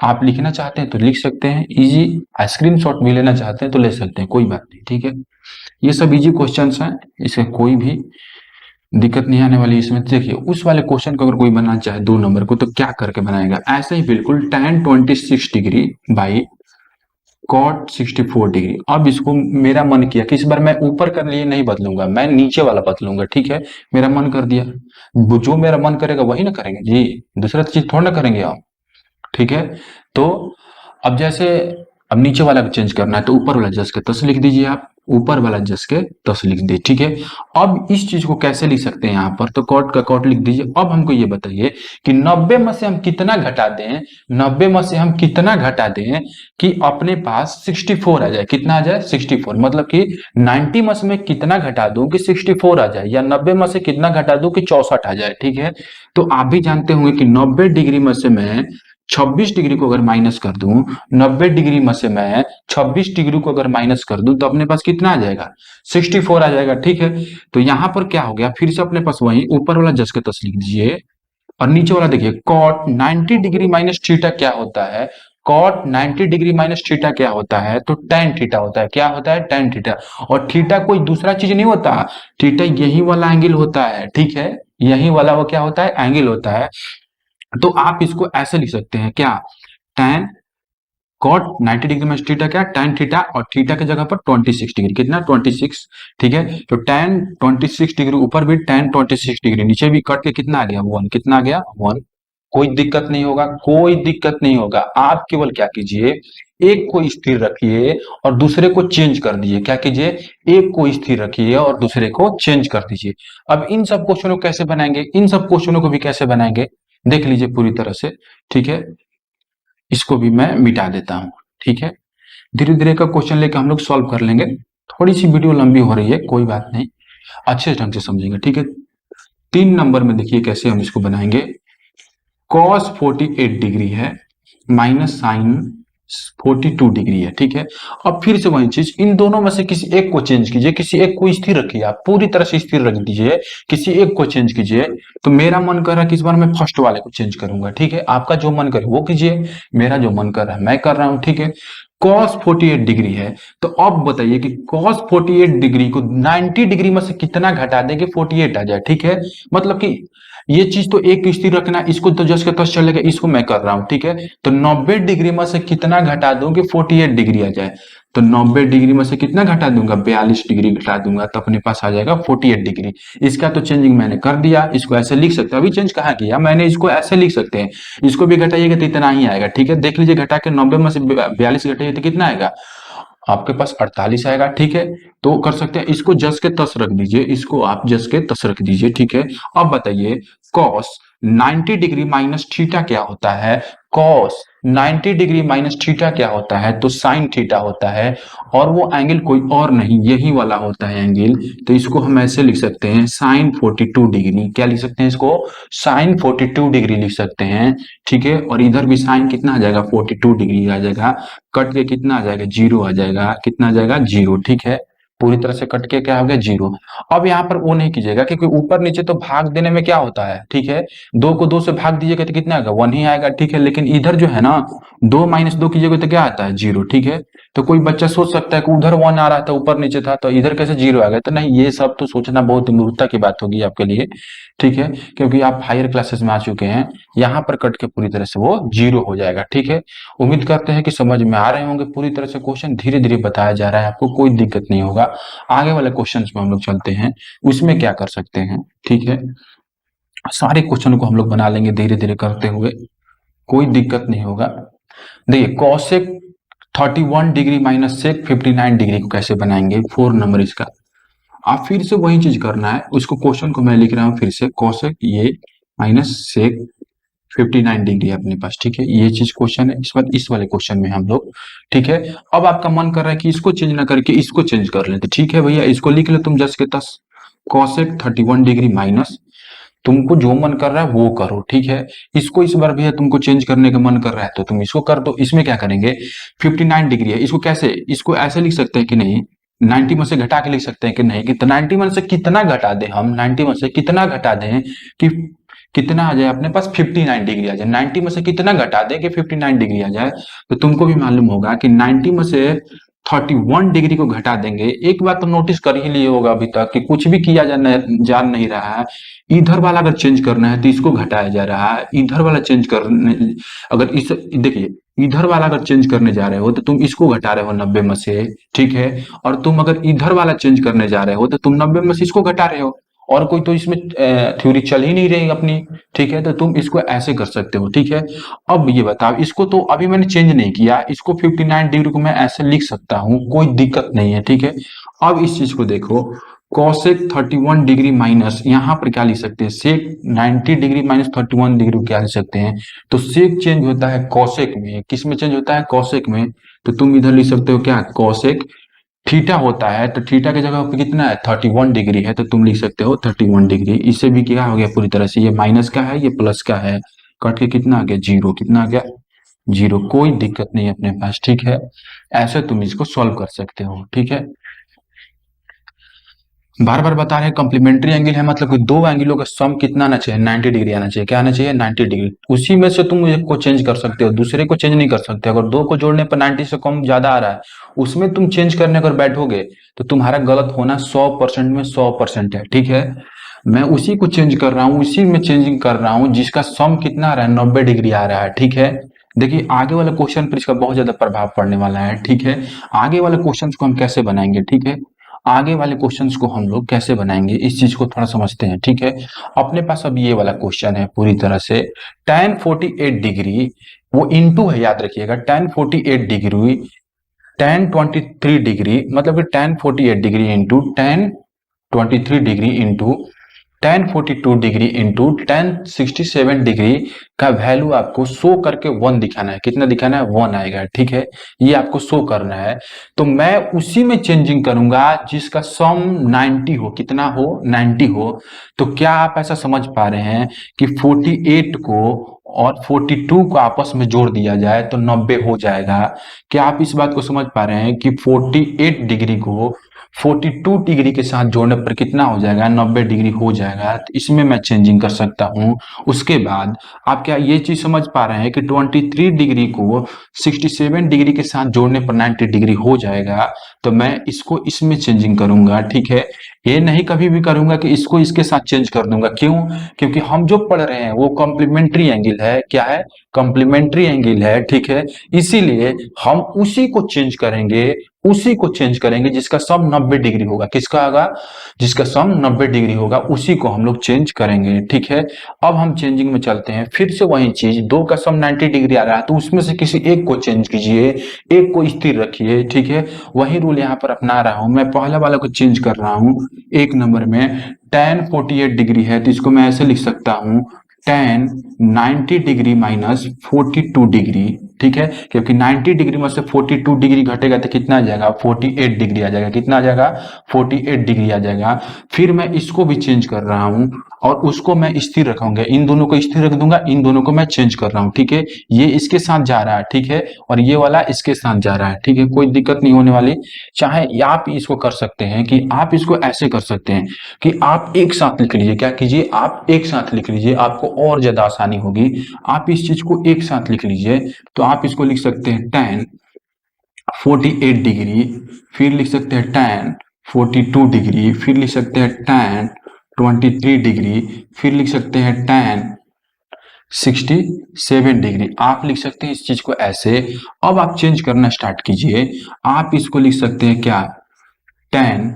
आप लिखना चाहते हैं तो लिख सकते हैं, इजी स्क्रीनशॉट भी लेना चाहते हैं तो ले सकते हैं, कोई बात नहीं। ठीक है, ये सब इजी क्वेश्चन हैं, इसमें कोई भी दिक्कत नहीं आने वाली। इसमें देखिए उस वाले क्वेश्चन को अगर कोई बनाना चाहे 2 नंबर को तो क्या करके बनाएगा, ऐसे ही बिल्कुल tan 26 degree by cot 64 degree. अब इसको मेरा मन किया कि इस बार मैं ऊपर कर लिए नहीं बदलूंगा, मैं नीचे वाला बदलूंगा। ठीक है, मेरा मन कर दिया, जो मेरा मन करेगा वही ना करेंगे जी, दूसरा चीज थोड़ा ना करेंगे हम। ठीक है, तो अब जैसे अब नीचे वाला को चेंज करना है तो ऊपर वाला जस के तस लिख दीजिए, आप ऊपर वाला जस के तस लिख दीजिए। ठीक है, अब इस चीज को कैसे लिख सकते हैं यहाँ पर, तो कॉट का कॉट लिख दीजिए। अब हमको ये बताइए कि 90 में से हम कितना घटा दें, 90 में से हम कितना घटा दें कि अपने पास 64 आ जाए। कितना आ जाए 64, मतलब कि 90 में से मैं कितना घटा दूं कि 64 आ जाए, या 90 में से कितना घटा दूं कि 64 आ जाए। ठीक है, तो आप भी जानते होंगे कि 90 डिग्री में से मैं 26 डिग्री को अगर माइनस कर दूं, 90 डिग्री में से मैं 26 डिग्री को अगर माइनस कर दूं तो अपने पास कितना आ जाएगा, 64 आ जाएगा। ठीक है, तो यहां पर क्या हो गया, फिर से अपने पास वही ऊपर वाला जस के तस लिख दीजिए और नीचे वाला देखिए कॉट 90 डिग्री माइनस थीटा क्या होता है, कॉट 90 डिग्री माइनस थीटा क्या होता है, तो tan थीटा होता है। क्या होता है, tan थीटा। और थीटा कोई दूसरा चीज नहीं होता, थीटा यही वाला एंगल होता है। ठीक है, यही वाला वो क्या होता है, एंगल होता है। तो आप इसको ऐसे लिख सकते हैं, क्या, tan cot 90 degree minus theta क्या, tan थीटा, और थीटा की जगह पर 26 डिग्री, कितना 26। ठीक है, तो tan 26 डिग्री ऊपर भी tan 26 डिग्री, नीचे भी कट के कितना आ गया, 1। कितना आ गया, 1। कोई दिक्कत नहीं होगा, कोई दिक्कत नहीं होगा। आप केवल क्या कीजिए, एक को स्थिर रखिए और दूसरे को चेंज कर दीजिए। क्या कीजिए, एक को स्थिर रखिए और दूसरे को चेंज कर दीजिए। अब इन सब क्वेश्चनों को कैसे बनाएंगे, इन सब क्वेश्चनों को भी कैसे बनाएंगे देख लीजिए पूरी तरह से। ठीक है, इसको भी मैं मिटा देता हूं। ठीक है, धीरे धीरे का क्वेश्चन लेकर हम लोग सॉल्व कर लेंगे। थोड़ी सी वीडियो लंबी हो रही है, कोई बात नहीं, अच्छे ढंग से समझेंगे। ठीक है, 3 नंबर में देखिए कैसे हम इसको बनाएंगे। cos 48 डिग्री है माइनस साइन 42 डिग्री है। ठीक है, अब फिर से वही चीज, इन दोनों में से किसी एक को चेंज कीजिए, किसी एक को स्थिर रखिए, आप पूरी तरह से स्थिर रख दीजिए, किसी एक को चेंज कीजिए। तो मेरा मन कर रहा है कि इस बार मैं फर्स्ट वाले को चेंज करूंगा। ठीक है, आपका जो मन करे वो कीजिए, मेरा जो मन कर रहा है मैं कर रहा हूं। ठीक है, cos 48 डिग्री है, तो अब बताइए कि cos 48 डिग्री को 90 डिग्री में से कितना घटा दें कि 48 आ जाए। ठीक है, मतलब कि ये चीज तो एक स्थिर रखना, इसको तो जस के तस चलेगा, इसको मैं कर रहा हूं। ठीक है, तो 90 डिग्री में से कितना घटा दूं कि 48 डिग्री आ जाए, तो 90 डिग्री में से कितना घटा दूंगा, 42 डिग्री घटा दूंगा, तो अपने पास आ जाएगा 48 डिग्री। इसका तो चेंजिंग मैंने कर दिया, इसको ऐसे लिख सकते हैं, अभी चेंज कहाँ किया मैंने, इसको ऐसे लिख सकते हैं। इसको भी घटाइएगा तो इतना ही आएगा। ठीक है, देख लीजिए, घटा के 90 में से 42 घटाइए तो कितना आएगा, आपके पास 48 आएगा। ठीक है, तो कर सकते हैं, इसको जस के तस रख दीजिए, इसको आप जस के तस रख दीजिए। ठीक है, अब बताइए cos 90 डिग्री माइनस थीटा क्या होता है, cos 90 डिग्री माइनस थीटा क्या होता है, तो साइन थीटा होता है, और वो एंगल कोई और नहीं यही वाला होता है एंगल। तो इसको हम ऐसे लिख सकते हैं, साइन 42 डिग्री। क्या लिख सकते हैं इसको, साइन 42 डिग्री लिख सकते हैं। ठीक है, और इधर भी साइन कितना आ जाएगा, 42 डिग्री आ जाएगा, कट के कितना आ जाएगा, 0 आ जाएगा। कितना आ जाएगा, 0। ठीक है, पूरी तरह से कट के क्या हो गया, 0। अब यहाँ पर वो नहीं कीजिएगा, क्योंकि ऊपर नीचे तो भाग देने में क्या होता है। ठीक है, 2 को 2 से भाग दीजिएगा तो कितना आएगा, 1 ही आएगा। ठीक है, लेकिन इधर जो है ना, 2 माइनस 2 कीजिएगा तो क्या आता है, 0। ठीक है, तो कोई बच्चा सोच सकता है कि उधर 1 आ रहा था, ऊपर नीचे था, तो इधर कैसे 0 आ गया, तो नहीं, ये सब तो सोचना बहुत मूर्खता की बात होगी आपके लिए। ठीक है, क्योंकि आप हायर क्लासेस में आ चुके हैं, यहाँ पर कट के पूरी तरह से वो 0 हो जाएगा। ठीक है, उम्मीद करते हैं कि समझ में आ रहे होंगे पूरी तरह से, क्वेश्चन धीरे धीरे बताया जा रहा है आपको, कोई दिक्कत नहीं होगा। आगे वाले क्वेश्चंस में हम लोग चलते हैं, उसमें क्या कर सकते हैं। ठीक है, सारे क्वेश्चन को हम लोग बना लेंगे धीरे धीरे करते हुए, कोई दिक्कत नहीं होगा। देखिए cosec 31 degree minus sec 59 degree को कैसे बनाएंगे, 4 नंबर इसका। आप फिर से वही चीज करना है, उसको क्वेश्चन को मैं लिख रहा हूं फिर से, कॉसेक ये माइनस सेक 59 डिग्री है अपने पास। ठीक है, ये चीज क्वेश्चन है, इस बार इस वाले क्वेश्चन में हम लोग। ठीक है, अब आपका मन कर रहा है कि इसको चेंज ना करके इसको चेंज कर लेते। ठीक है भैया, इसको लिख ले तुम जस के तस, कॉसेक 31 डिग्री माइनस, तुमको जो मन कर रहा है वो करो। ठीक है, इसको इस बार भैया तुमको चेंज करने का मन कर रहा है तो तुम इसको कर दो। इसमें क्या करेंगे, 59 डिग्री है, इसको कैसे, इसको ऐसे लिख सकते हैं कि नहीं, 90 में से घटा के लिख सकते हैं कि नहीं, कि 90 में से कितना घटा दें हम, 90 में से कितना घटा दें कि कितना आ जाए अपने पास, 59 डिग्री आ जाए। 90 में से कितना घटा दें कि 59 डिग्री आ जाए, तो तुमको भी मालूम होगा कि 90 में से 31 डिग्री को घटा देंगे। एक बात तो नोटिस कर ही लिए होगा अभी तक कि कुछ भी किया जान नहीं रहा है, इधर वाला अगर चेंज करना है तो इसको घटाया जा रहा है, इधर वाला चेंज करने, अगर इस देखिए, इधर वाला अगर चेंज करने जा रहे हो तो तुम इसको घटा रहे हो 90 में से। ठीक है, और तुम अगर इधर वाला चेंज करने जा रहे हो तो तुम 90 में से इसको घटा रहे हो, और कोई तो इसमें थ्योरी चल ही नहीं रही अपनी। ठीक है, तो तुम इसको ऐसे कर सकते हो। ठीक है, अब ये बताओ, इसको तो अभी मैंने चेंज नहीं किया, इसको 59 डिग्री को मैं ऐसे लिख सकता हूं, कोई दिक्कत नहीं है। ठीक है, अब इस चीज को देखो, कॉसेक 31 डिग्री माइनस, यहां पर क्या लिख सकते हैं, सेक 90 डिग्री माइनस 31 डिग्री क्या लिख सकते हैं, तो सेक चेंज होता है कॉसेक में, किस में चेंज होता है, कॉसेक में। तो तुम इधर लिख सकते हो क्या, कॉसेक थीटा होता है, तो थीटा की जगह पे कितना है, 31 डिग्री है, तो तुम लिख सकते हो 31 डिग्री। इससे भी क्या हो गया पूरी तरह से, ये माइनस का है ये प्लस का है, कट के कितना आ गया, जीरो, कितना आ गया, जीरो। कोई दिक्कत नहीं है अपने पास, ठीक है। ऐसे तुम इसको सॉल्व कर सकते हो, ठीक है। बार बार बता रहे हैं कॉम्प्लीमेंट्री एंगल है, मतलब कि दो एंगलों का सम कितना आना चाहिए, 90 डिग्री आना चाहिए। क्या आना चाहिए, 90 डिग्री। उसी में से तुम एक को चेंज कर सकते हो, दूसरे को चेंज नहीं कर सकते। अगर दो को जोड़ने पर 90 से कम ज्यादा आ रहा है, उसमें तुम चेंज करने अगर बैठोगे तो तुम्हारा गलत होना 100% में 100% है, ठीक है। मैं उसी को चेंज कर रहा हूँ, उसी में चेंजिंग कर रहा हूँ जिसका सम कितना आ रहा है, 90 डिग्री आ रहा है, ठीक है। देखिए आगे वाले क्वेश्चन पर इसका बहुत ज्यादा प्रभाव पड़ने वाला है, ठीक है। आगे वाले क्वेश्चन को हम कैसे बनाएंगे, ठीक है। आगे वाले क्वेश्चंस को हम लोग कैसे बनाएंगे, इस चीज को थोड़ा समझते हैं, ठीक है। अपने पास अब ये वाला क्वेश्चन है पूरी तरह से tan 48 डिग्री, वो इनटू है, याद रखिएगा। tan 48 डिग्री tan 23 डिग्री, मतलब कि tan 48 degree into tan 23 degree into tan 42 degree into tan 67 degree का वैल्यू आपको शो करके 1 दिखाना है। कितना दिखाना है, 1 आएगा, ठीक है। ये आपको शो करना है। तो मैं उसी में चेंजिंग करूंगा जिसका सम 90 हो। कितना हो, 90 हो। तो क्या आप ऐसा समझ पा रहे हैं कि 48 को और 42 को आपस में जोड़ दिया जाए तो 90 हो जाएगा। क्या आप इस बात को समझ पा रहे हैं कि 48 डिग्री को 42 डिग्री के साथ जोड़ने पर कितना हो जाएगा, 90 डिग्री हो जाएगा। तो इसमें मैं चेंजिंग कर सकता हूं। उसके बाद आप क्या ये चीज समझ पा रहे हैं कि 23 डिग्री को 67 डिग्री के साथ जोड़ने पर 90 डिग्री हो जाएगा। तो मैं इसको इसमें चेंजिंग करूंगा, ठीक है। ये नहीं कभी भी करूंगा कि इसको इसके साथ चेंज कर दूंगा। क्यों, क्योंकि हम जो पढ़ रहे हैं वो कॉम्प्लीमेंट्री एंगल है। क्या है, कॉम्प्लीमेंट्री एंगल है, ठीक है। इसीलिए हम उसी को चेंज करेंगे, उसी को चेंज करेंगे जिसका सम 90 डिग्री होगा। किसका होगा, जिसका सम 90 डिग्री होगा, उसी को हम लोग चेंज करेंगे, ठीक है। अब हम चेंजिंग में चलते हैं। फिर से वही चीज, दो का सम 90 डिग्री आ रहा है तो उसमें से किसी एक को चेंज कीजिए, एक को स्थिर रखिए, ठीक है। वही रूल यहाँ पर अपना रहा हूं मैं। पहला वाला को चेंज कर रहा हूं। एक नंबर में tan 48 डिग्री है तो इसको मैं ऐसे लिख सकता हूं, tan 90 डिग्री माइनस 42 डिग्री, ठीक है। क्योंकि 90 डिग्री में से 42 डिग्री घटेगा तो कितना आ जाएगा, 48 डिग्री आ जाएगा। कितना आ जाएगा, 48 डिग्री आ जाएगा। फिर मैं इसको भी चेंज कर रहा हूं और उसको मैं स्थिर रखूंगा। इन दोनों को स्थिर रख दूंगा, इन दोनों को मैं चेंज कर रहा हूं, ठीक है। ये इसके साथ जा रहा है, ठीक है, और ये वाला इसके साथ जा रहा है, ठीक है। कोई दिक्कत नहीं होने वाली। चाहे आप इसको कर सकते हैं कि आप इसको ऐसे कर सकते हैं कि आप एक साथ लिख लीजिए। क्या कीजिए, आप एक साथ लिख लीजिए, आपको और ज्यादा आसानी होगी। आप इस चीज को एक साथ लिख लीजिए। तो आप इसको लिख सकते हैं tan 48 डिग्री, फिर लिख सकते हैं tan 42 डिग्री, फिर लिख सकते हैं tan 23 डिग्री, फिर लिख सकते हैं tan 67 डिग्री। आप लिख सकते हैं इस चीज को ऐसे। अब आप चेंज करना स्टार्ट कीजिए। आप इसको लिख सकते हैं क्या, tan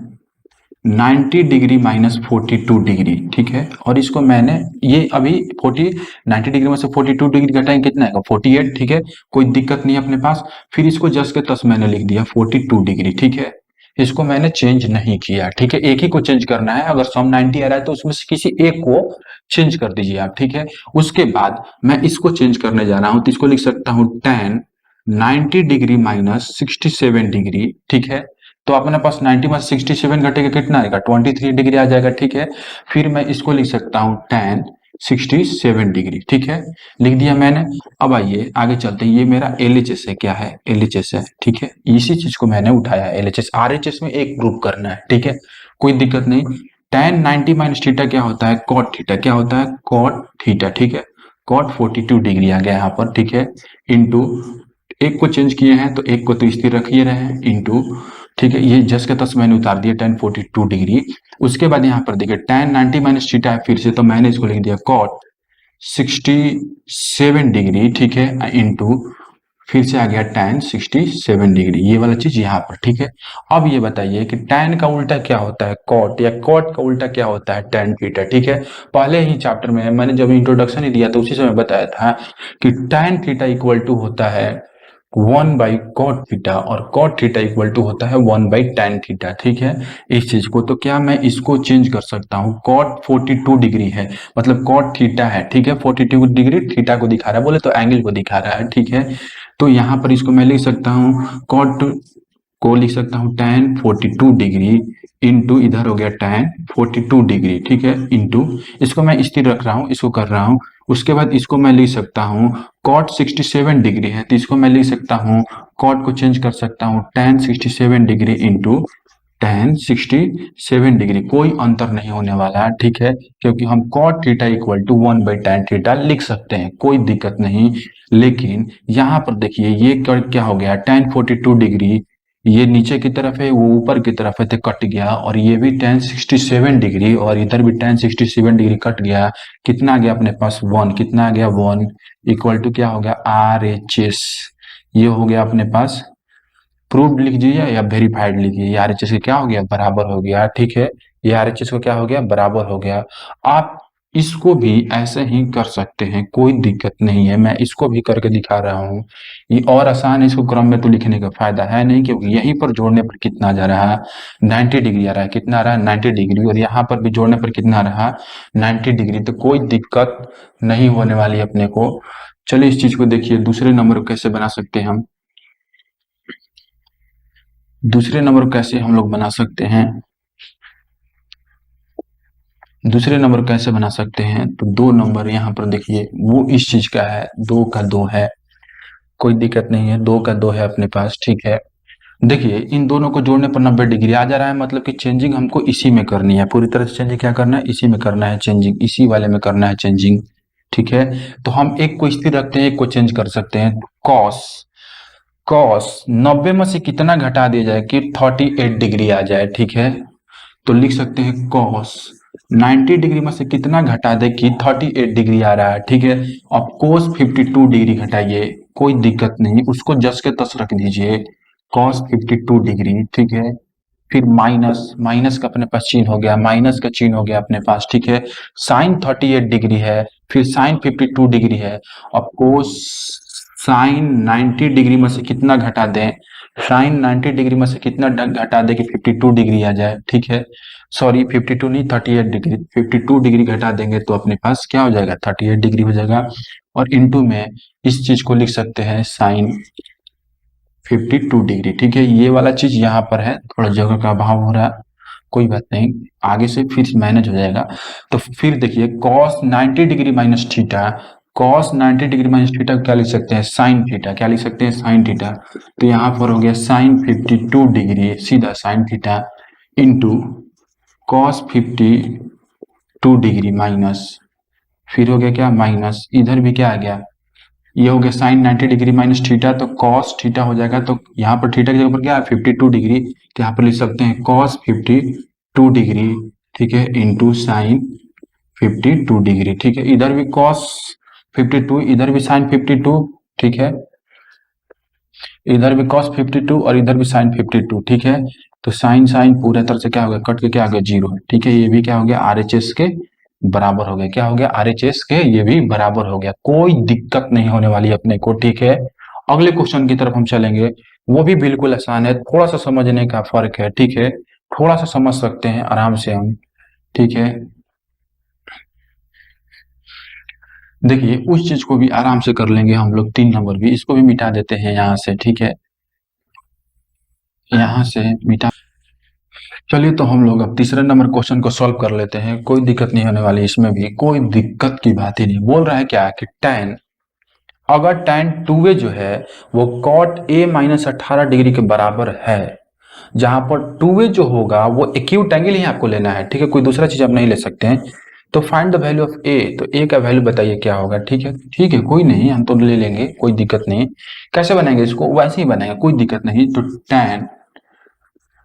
90 डिग्री माइनस 42 डिग्री, ठीक है। और इसको मैंने ये अभी 90 डिग्री में से 42 डिग्री घटाएंगे कितना आएगा, 48, ठीक है। कोई दिक्कत नहीं है अपने पास। फिर इसको जस के तस मैंने लिख दिया 42 डिग्री, ठीक है। इसको मैंने चेंज नहीं किया, ठीक है। एक ही को चेंज करना है। अगर सम 90 आ रहा है तो उसमें से किसी एक को चेंज कर दीजिए आप, ठीक है। उसके बाद मैं इसको चेंज करने जा रहा हूं तो इसको लिख सकता हूं tan 90 डिग्री माइनस 67 डिग्री, ठीक है। तो अपने पास 90 में 67 घटेगा कितना आएगा, 23 डिग्री आ जाएगा, ठीक है। फिर मैं इसको लिख सकता हूं tan 67 डिग्री, ठीक है। लिख दिया मैंने। अब आइए आगे चलते हैं। ये मेरा एलएचएस है, क्या है, एलएचएस है, ठीक है। इसी चीज को मैंने उठाया एलएचएस। आरएचएस में एक ग्रुप करना है, ठीक है। कोई दिक्कत नहीं। tan 90 माइनस थीटा क्या होता है, cot थीटा। क्या होता है, cot थीटा, ठीक है। cot 42 डिग्री आ गया यहाँ पर, ठीक है। इंटू एक को चेंज किए हैं तो एक को तो स्थिर रख ही रहे हैं, इंटू, ठीक है। ये जस के तस मैंने उतार दिया tan 42 डिग्री। उसके बाद यहाँ पर देखिए tan 90 माइनस थीटा है फिर से, तो मैंने इसको लिख दिया cot 67 डिग्री, ठीक है, इंटू फिर से आ गया tan 67 डिग्री। ये वाला चीज यहाँ पर, ठीक है। अब ये बताइए कि tan का उल्टा क्या होता है, cot, या cot का उल्टा क्या होता है, tan थीटा, ठीक है। पहले ही चैप्टर में मैंने जब इंट्रोडक्शन ही दिया तो उसी समय बताया था कि tan थीटा इक्वल टू होता है 1/cot थीटा और cot थीटा इक्वल टू होता है 1/tan थीटा, ठीक है। इस चीज को तो क्या मैं इसको चेंज कर सकता हूँ। cot 42 डिग्री है, मतलब cot थीटा है, ठीक है। 42 डिग्री थीटा को दिखा रहा है, बोले तो एंगल को दिखा रहा है, ठीक है। तो यहाँ पर इसको मैं लिख सकता हूँ cot को लिख सकता हूँ tan 42 डिग्री इंटू इधर हो गया tan 42 डिग्री, ठीक है, इंटू इसको मैं स्थिर रख रहा हूँ, इसको कर रहा हूँ। उसके बाद इसको मैं लिख सकता हूँ cot 67 डिग्री है तो इसको मैं लिख सकता हूँ, cot को चेंज कर सकता हूँ tan 67 degree into tan 67 degree. कोई अंतर नहीं होने वाला है, ठीक है, क्योंकि हम cot theta equal to 1/tan theta लिख सकते हैं, कोई दिक्कत नहीं। लेकिन यहाँ पर देखिए ये क्या हो गया, tan 42 डिग्री ये नीचे की तरफ है, वो ऊपर की तरफ है तो कट गया, और ये भी tan 67 डिग्री और इधर भी tan 67 डिग्री कट गया। कितना आ गया अपने पास 1, कितना आ गया 1 इक्वल टू क्या हो गया RHS। ये हो गया अपने पास, प्रूव्ड लिख दीजिए या वेरीफाइड लिखिए, ये RHS के क्या हो गया बराबर हो गया, ठीक है, ये RHS को क्या हो गया बराबर हो गया। आप इसको भी ऐसे ही कर सकते हैं, कोई दिक्कत नहीं है, मैं इसको भी करके दिखा रहा हूँ। ये और आसान है, इसको क्रम में तो लिखने का फायदा है नहीं, क्योंकि यहीं पर जोड़ने पर कितना जा रहा है 90 डिग्री आ रहा है, कितना आ रहा है 90 डिग्री, और यहाँ पर भी जोड़ने पर कितना आ रहा 90 डिग्री, तो कोई दिक्कत नहीं होने वाली अपने को। चलिए इस चीज को देखिए, दूसरे नंबर को कैसे बना सकते हैं हम, दूसरे नंबर को कैसे हम लोग बना सकते हैं, दूसरे नंबर कैसे बना सकते हैं, तो 2 नंबर यहाँ पर देखिए वो इस चीज का है, 2 का 2 है, कोई दिक्कत नहीं है, 2 का 2 है अपने पास, ठीक है। देखिए इन दोनों को जोड़ने पर 90 डिग्री आ जा रहा है, मतलब कि चेंजिंग हमको इसी में करनी है, पूरी तरह से चेंजिंग क्या करना है, इसी में करना है चेंजिंग, इसी वाले में करना है चेंजिंग, ठीक है। तो हम एक को स्थिर रखते हैं, एक को चेंज कर सकते हैं। कॉस कॉस 90 में से कितना घटा दिया जाए कि 38 डिग्री आ जाए, ठीक है, तो लिख सकते हैं कॉस 90 डिग्री में से कितना घटा दे कि 38 डिग्री आ रहा है, ठीक है। अब कोस 52 डिग्री घटाइए, कोई दिक्कत नहीं, उसको जस के तस रख दीजिए, कॉस 52 डिग्री, ठीक है। फिर माइनस, माइनस का अपने पास चिन्ह हो गया, माइनस का चिन्ह हो गया अपने पास, ठीक है। साइन 38 डिग्री है, फिर साइन 52 डिग्री है। अब कोस साइन 90 डिग्री में से कितना घटा दें, साइन 90 डिग्री में से कितना घटा दे कि 52 डिग्री आ जाए, ठीक है। सॉरी 52 नहीं 38 डिग्री, 52 डिग्री घटा देंगे तो अपने पास क्या हो जाएगा 38 डिग्री हो जाएगा। और इंटू में इस चीज को लिख सकते हैं साइन 52 डिग्री, ठीक है। ये वाला चीज यहाँ पर है, थोड़ा जगह का अभाव हो रहा है, कोई बात नहीं, आगे से फिर मैनेज हो जाएगा। तो फिर देखिए cos 90 degree minus theta, cos 90 degree minus theta क्या लिख सकते हैं साइन थीटा, क्या लिख सकते हैं साइन थीटा। तो यहाँ पर हो गया साइन 52 डिग्री सीधा sine theta into cos 52 degree minus, फिर हो गया क्या माइनस, इधर भी क्या आ गया, ये हो गया साइन 90 डिग्री माइनस थीटा, तो कॉस थीटा हो जाएगा, तो यहाँ पर थीटा की जगह पर क्या है 52 डिग्री, तो यहाँ पर लिख सकते हैं कॉस 52 डिग्री, ठीक है, इंटू साइन 52 डिग्री, ठीक है। इधर भी कॉस 52, इधर भी साइन 52, ठीक है, इधर भी cos 52 और इधर भी sin 52, ठीक है। तो साइन साइन पूरे तरह से क्या हो गया कट के क्या हो गया 0, ठीक है। ये भी क्या हो गया RHS के बराबर हो गया, क्या हो गया RHS के ये भी बराबर हो गया, कोई दिक्कत नहीं होने वाली अपने को, ठीक है। अगले क्वेश्चन की तरफ हम चलेंगे, वो भी बिल्कुल आसान है, थोड़ा सा समझने का फर्क है, ठीक है, थोड़ा सा समझ सकते हैं आराम से हम, ठीक है। देखिए उस चीज को भी आराम से कर लेंगे हम लोग, 3 नंबर भी इसको भी मिटा देते हैं यहाँ से, ठीक है, यहाँ से मिटा। चलिए तो हम लोग अब तीसरे नंबर क्वेश्चन को सॉल्व कर लेते हैं, कोई दिक्कत नहीं होने वाली, इसमें भी कोई दिक्कत की बात ही नहीं। बोल रहा है क्या कि tan, अगर tan 2a जो है वो cot a माइनस 18 डिग्री के बराबर है, जहां पर 2a जो होगा वो एक्यूट एंगल ही आपको लेना है, ठीक है, कोई दूसरा चीज आप नहीं ले सकते हैं। तो find the value of a, तो a का वैल्यू बताइए क्या होगा, ठीक है, ठीक है, कोई नहीं, हम तो ले लेंगे, कोई दिक्कत नहीं। कैसे बनाएंगे इसको, वैसे ही बनाएंगे, कोई दिक्कत नहीं। तो tan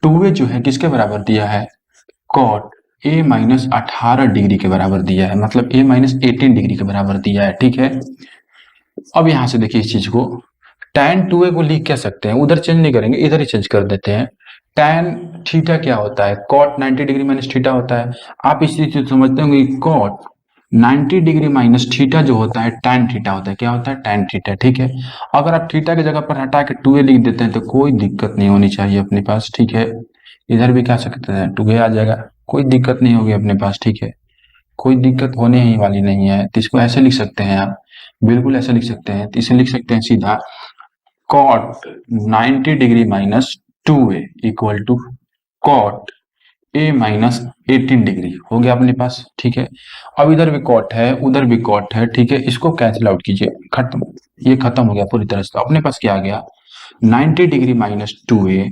2a जो है किसके बराबर दिया है cot a माइनस 18 डिग्री के बराबर दिया है, मतलब a माइनस 18 डिग्री के बराबर दिया है, ठीक है। अब यहां से देखिए इस चीज को, tan 2a को लिख क्या सकते हैं, उधर चेंज नहीं करेंगे, इधर ही चेंज कर देते हैं। tan थीटा क्या होता है cot 90 डिग्री माइनस थीटा होता है, आप इस चीज से समझते होंगे cot 90 डिग्री माइनस थीटा जो होता है tan थीटा होता है, क्या होता है tan थीटा, ठीक है। अगर आप थीटा की जगह पर हटा के 2a लिख देते हैं तो कोई दिक्कत नहीं होनी चाहिए अपने पास, ठीक है। इधर भी क्या सकते हैं 2a आ जाएगा, कोई दिक्कत नहीं होगी अपने पास, ठीक है, कोई दिक्कत होने ही वाली नहीं है। तो इसको ऐसे लिख सकते हैं आप, बिल्कुल ऐसे लिख सकते हैं, तो इसे लिख सकते हैं सीधा cot 90 degree minus 2a equal to cot A minus 18 degree हो गया अपने पास। ठीक है, अब इधर भी कॉट है उधर भी कॉट है। ठीक है, इसको कैंसिल आउट कीजिए, खत्म, ये खत्म हो गया पूरी तरह से। तो अपने पास क्या आ गया, 90 degree minus 2a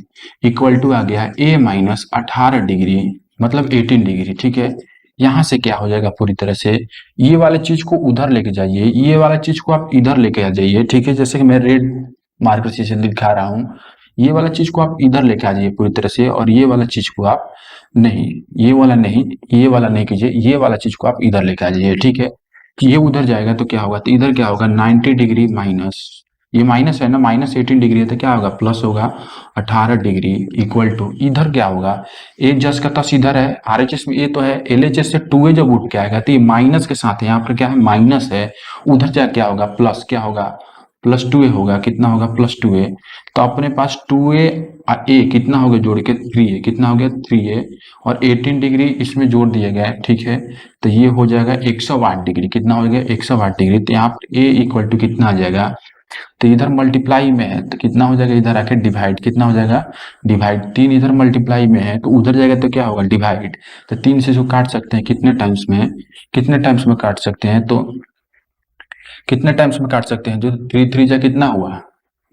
equal to आ गया a माइनस 18 डिग्री मतलब 18 डिग्री। ठीक है, यहां से क्या हो जाएगा पूरी तरह से, ये वाले चीज को उधर लेके जाइए, ये वाला चीज को आप इधर लेके आ जाइए। ठीक है, जैसे कि मैं रेड मार्कर से दिखा रहा हूँ, ये वाला चीज को आप इधर लेके आ जाइए पूरी तरह से, और ये वाला चीज को आप नहीं, ये वाला नहीं, ये वाला नहीं कीजिए, ये वाला चीज को आप इधर लेके आ जाइए। ठीक है, कि ये उधर जाएगा तो क्या होगा, तो इधर क्या होगा 90 डिग्री माइनस, ये माइनस है ना, माइनस 18 डिग्री है तो क्या होगा प्लस होगा 18 डिग्री इक्वल टू, इधर क्या होगा, एक जस का तस इधर है, आरएचएस में ए तो है, एलएचएस से 2a जब उठ के आएगा तो ये माइनस के साथ है, यहाँ पर क्या है माइनस है, उधर जा क्या होगा प्लस, क्या होगा प्लस 2a होगा, कितना होगा प्लस 2a। तो अपने पास 2a ए कितना हो गया जोड़ के 3a, कितना हो गया 3a, और 18 डिग्री इसमें जोड़ दिया गया है। ठीक है, तो ये हो जाएगा 108 डिग्री, कितना हो गया 108 डिग्री। तो यहाँ पर a इक्वल टू कितना आ जाएगा, तो इधर मल्टीप्लाई में है तो कितना हो जाएगा, इधर आके डिवाइड, कितना हो जाएगा डिवाइड, 3 इधर मल्टीप्लाई में है तो उधर जाएगा तो क्या होगा डिवाइड। तो 3 से जो काट सकते हैं कितने टाइम्स में, कितने टाइम्स में काट सकते हैं, तो कितने टाइम्स में काट सकते हैं, जो 3 3 जा कितना हुआ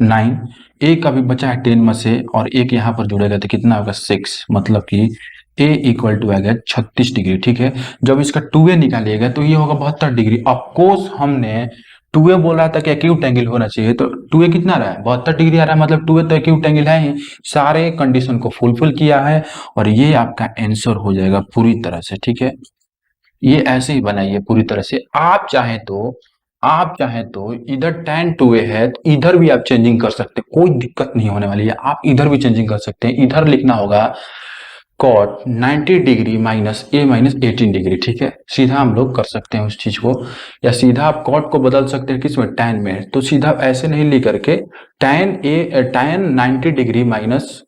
9, एक अभी बचा है 10 में से, और एक यहाँ पर जुड़ेगा तो कितना होगा 6, मतलब कि a इक्वल टू आ गया 36 डिग्री। ठीक है, जब इसका 2a निकालिएगा तो ये होगा 72 डिग्री। ऑफकोर्स हमने 2a बोल रहा था कि एक्यूट एंगल होना चाहिए, तो 2a कितना रहा है 72 डिग्री आ रहा है, मतलब 2a तो एक्यूट एंगल है ही, सारे कंडीशन को फुलफिल किया है, और ये आपका आंसर हो जाएगा पूरी तरह से। ठीक है, ये ऐसे ही बनाइए पूरी तरह से। आप चाहें तो इधर tan 2a है तो इधर भी आप चेंजिंग कर सकते हैं, कोई दिक्कत नहीं होने वाली है, आप इधर भी चेंजिंग कर सकते हैं। इधर लिखना होगा cot 90 degree minus a minus 18 degree. ठीक है, सीधा हम लोग कर सकते हैं उस चीज को, या सीधा आप cot को बदल सकते हैं किसमें tan में, तो सीधा ऐसे नहीं लिख करके tan 90 degree minus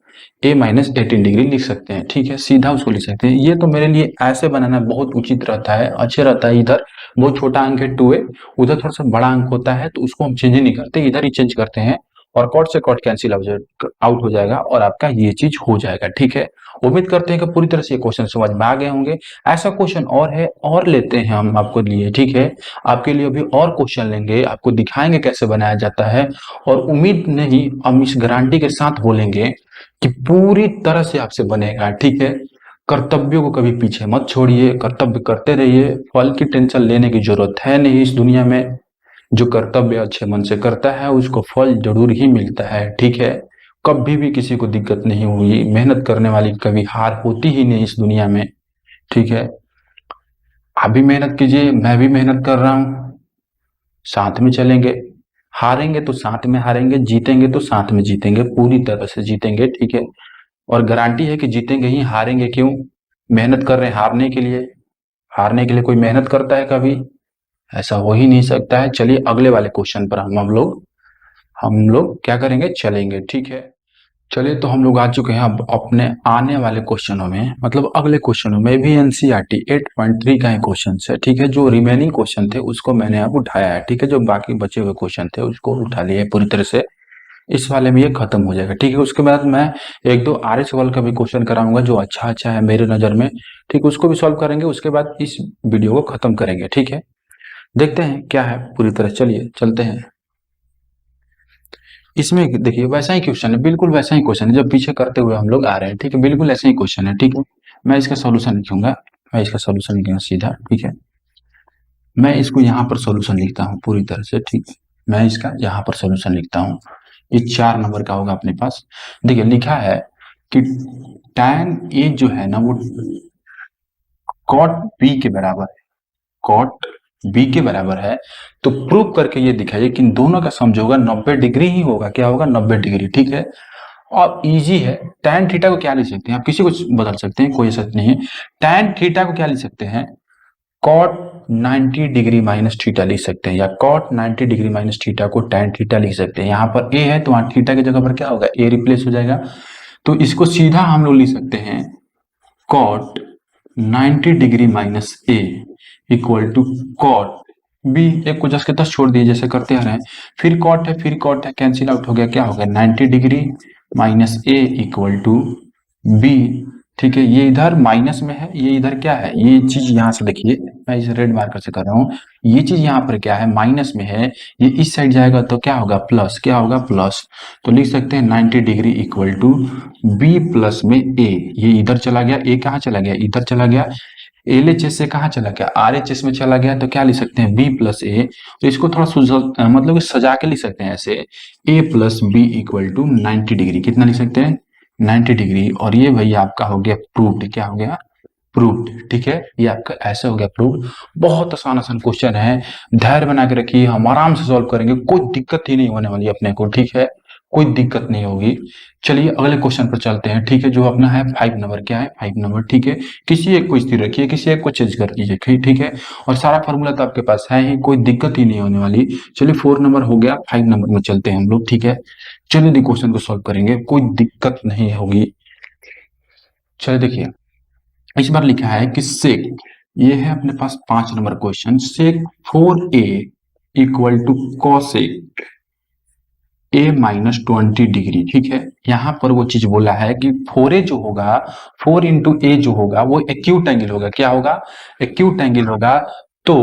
a minus 18 degree लिख सकते हैं। ठीक है, सीधा उसको लिख सकते हैं। ये तो मेरे लिए ऐसे बनाना बहुत उचित रहता है, अच्छे रहता है। इधर बहुत छोटा अंक है 2a, उधर थोड़ा सा बड़ा अंक होता है तो उसको हम चेंज नहीं करते, इधर ही चेंज करते हैं, और कॉट से कॉट कैंसिल आउट हो जाएगा और आपका ये चीज हो जाएगा। ठीक है, उम्मीद करते हैं कि पूरी तरह से ये क्वेश्चन समझ में आ गए होंगे। ऐसा क्वेश्चन और है, और लेते हैं हम आपको लिए। ठीक है, आपके लिए अभी और क्वेश्चन लेंगे, आपको दिखाएंगे कैसे बनाया जाता है, और उम्मीद नहीं हम इस गारंटी के साथ बोलेंगे कि पूरी तरह से आपसे बनेगा। ठीक है, कर्तव्यों को कभी पीछे मत छोड़िए, कर्तव्य करते रहिए, फल की टेंशन लेने की जरूरत है नहीं इस दुनिया में। जो कर्तव्य अच्छे मन से करता है उसको फल जरूर ही मिलता है। ठीक है, कभी भी किसी को दिक्कत नहीं हुई, मेहनत करने वाली कभी हार होती ही नहीं इस दुनिया में। ठीक है, आप भी मेहनत कीजिए, मैं भी मेहनत कर रहा हूं, साथ में चलेंगे, हारेंगे तो साथ में हारेंगे, जीतेंगे तो साथ में जीतेंगे, पूरी तरह से जीतेंगे। ठीक है, और गारंटी है कि जीतेंगे ही, हारेंगे क्यों, मेहनत कर रहे हैं हारने के लिए, हारने के लिए कोई मेहनत करता है कभी, ऐसा हो ही नहीं सकता है। चलिए अगले वाले क्वेश्चन पर हम लोग क्या करेंगे, चलेंगे। ठीक है, चलिए तो हम लोग आ चुके हैं अब अपने आने वाले क्वेश्चनों में, मतलब अगले क्वेश्चनों में भी एनसीईआरटी 8.3 का ही क्वेश्चन है। ठीक है, जो रिमेनिंग क्वेश्चन थे उसको मैंने अब उठाया है। ठीक है, जो बाकी बचे हुए क्वेश्चन थे उसको उठा लिए पूरी तरह से, इस वाले में ये खत्म हो जाएगा। ठीक है, उसके बाद मैं एक दो आर एच वाल का भी क्वेश्चन कराऊंगा जो अच्छा अच्छा है मेरे नजर में। ठीक, उसको भी सॉल्व करेंगे, उसके बाद इस वीडियो को खत्म करेंगे। ठीक है, देखते हैं क्या है पूरी तरह, चलिए चलते हैं। इसमें देखिए वैसा ही क्वेश्चन है, बिल्कुल वैसा ही क्वेश्चन है जब पीछे करते हुए हम लोग आ रहे हैं। ठीक है, बिल्कुल ऐसा ही क्वेश्चन है। ठीक है, मैं इसका सोल्यूशन लिखूंगा, मैं इसका सोल्यूशन लिखूंगा सीधा। ठीक है, मैं इसको यहाँ पर सोल्यूशन लिखता हूँ पूरी तरह से। ठीक है, मैं इसका यहाँ पर सोल्यूशन लिखता हूँ, ये 4 नंबर का होगा अपने पास। देखिए लिखा है कि tan ए जो है ना वो cot बी के बराबर है, cot बी के बराबर है, तो प्रूव करके ये दिखाइए कि इन दोनों का सम जो होगा 90 डिग्री ही होगा। क्या होगा 90 डिग्री। ठीक है, और इजी है, tan थीटा को क्या लिख सकते हैं, आप किसी को बदल सकते हैं, कोई ऐसा नहीं है। tan थीटा को क्या लिख सकते हैं, cot 90 डिग्री माइनस थीटा लिख सकते हैं, या cot 90 डिग्री माइनस थीटा को tan थीटा लिख सकते हैं। यहाँ पर a है तो वहां थीटा की जगह पर क्या होगा a रिप्लेस हो जाएगा, तो इसको सीधा हम लोग लिख सकते हैं cot 90 degree minus a equal to cot b, एक को जस्ट के तस छोड़ दिए जैसे करते आ रहे हैं, फिर cot है फिर cot है, कैंसिल आउट हो गया, क्या हो गया 90 degree minus A equal to B. ठीक है, ये इधर माइनस में है, ये इधर क्या है, ये चीज यहाँ से देखिए, मैं इसे रेड मार्कर से कर रहा हूँ, ये चीज यहाँ पर क्या है, माइनस में है, ये इस साइड जाएगा तो क्या होगा, प्लस, क्या होगा, प्लस। तो लिख सकते हैं 90 degree equal to B plus में ए। ये इधर चला गया, ए कहाँ चला गया, इधर चला गया, एलएचएस से कहाँ चला गया, आरएचएस में चला गया, तो क्या लिख सकते हैं, बी प्लस ए। तो इसको थोड़ा मतलब कि सजा के लिख सकते हैं ऐसे, A plus B equal to 90 degree, कितना लिख सकते हैं, 90 डिग्री। और ये भैया आपका हो गया प्रूव्ड, क्या हो गया, प्रूव्ड। ठीक है, ये आपका ऐसे हो गया प्रूव्ड। बहुत आसान आसान क्वेश्चन है, धैर्य बना के रखिए, हम आराम से सॉल्व करेंगे, कोई दिक्कत ही नहीं होने वाली अपने को। ठीक है, कोई दिक्कत नहीं होगी। चलिए अगले क्वेश्चन पर चलते हैं। ठीक है, जो अपना है 5 नंबर, क्या है 5 नंबर। ठीक है, किसी एक को स्थिर रखिए, किसी एक को चेंज कर दीजिए। ठीक है, और सारा फॉर्मूला तो आपके पास है ही, कोई दिक्कत ही नहीं होने वाली। चलिए 4 नंबर हो गया, 5 नंबर में चलते हैं हम लोग। ठीक है, चलिए क्वेश्चन को सॉल्व करेंगे, कोई दिक्कत नहीं होगी। चलिए देखिए, इस बार लिखा है कि सेक, ये है अपने पास 5 number question, sec 4a equal to cosec A minus 20 degree. ठीक है, यहां पर वो चीज बोला है कि 4a जो होगा, 4 इंटू ए जो होगा वो एक्यूट एंगल होगा, क्या होगा, एक्यूट एंगल होगा। तो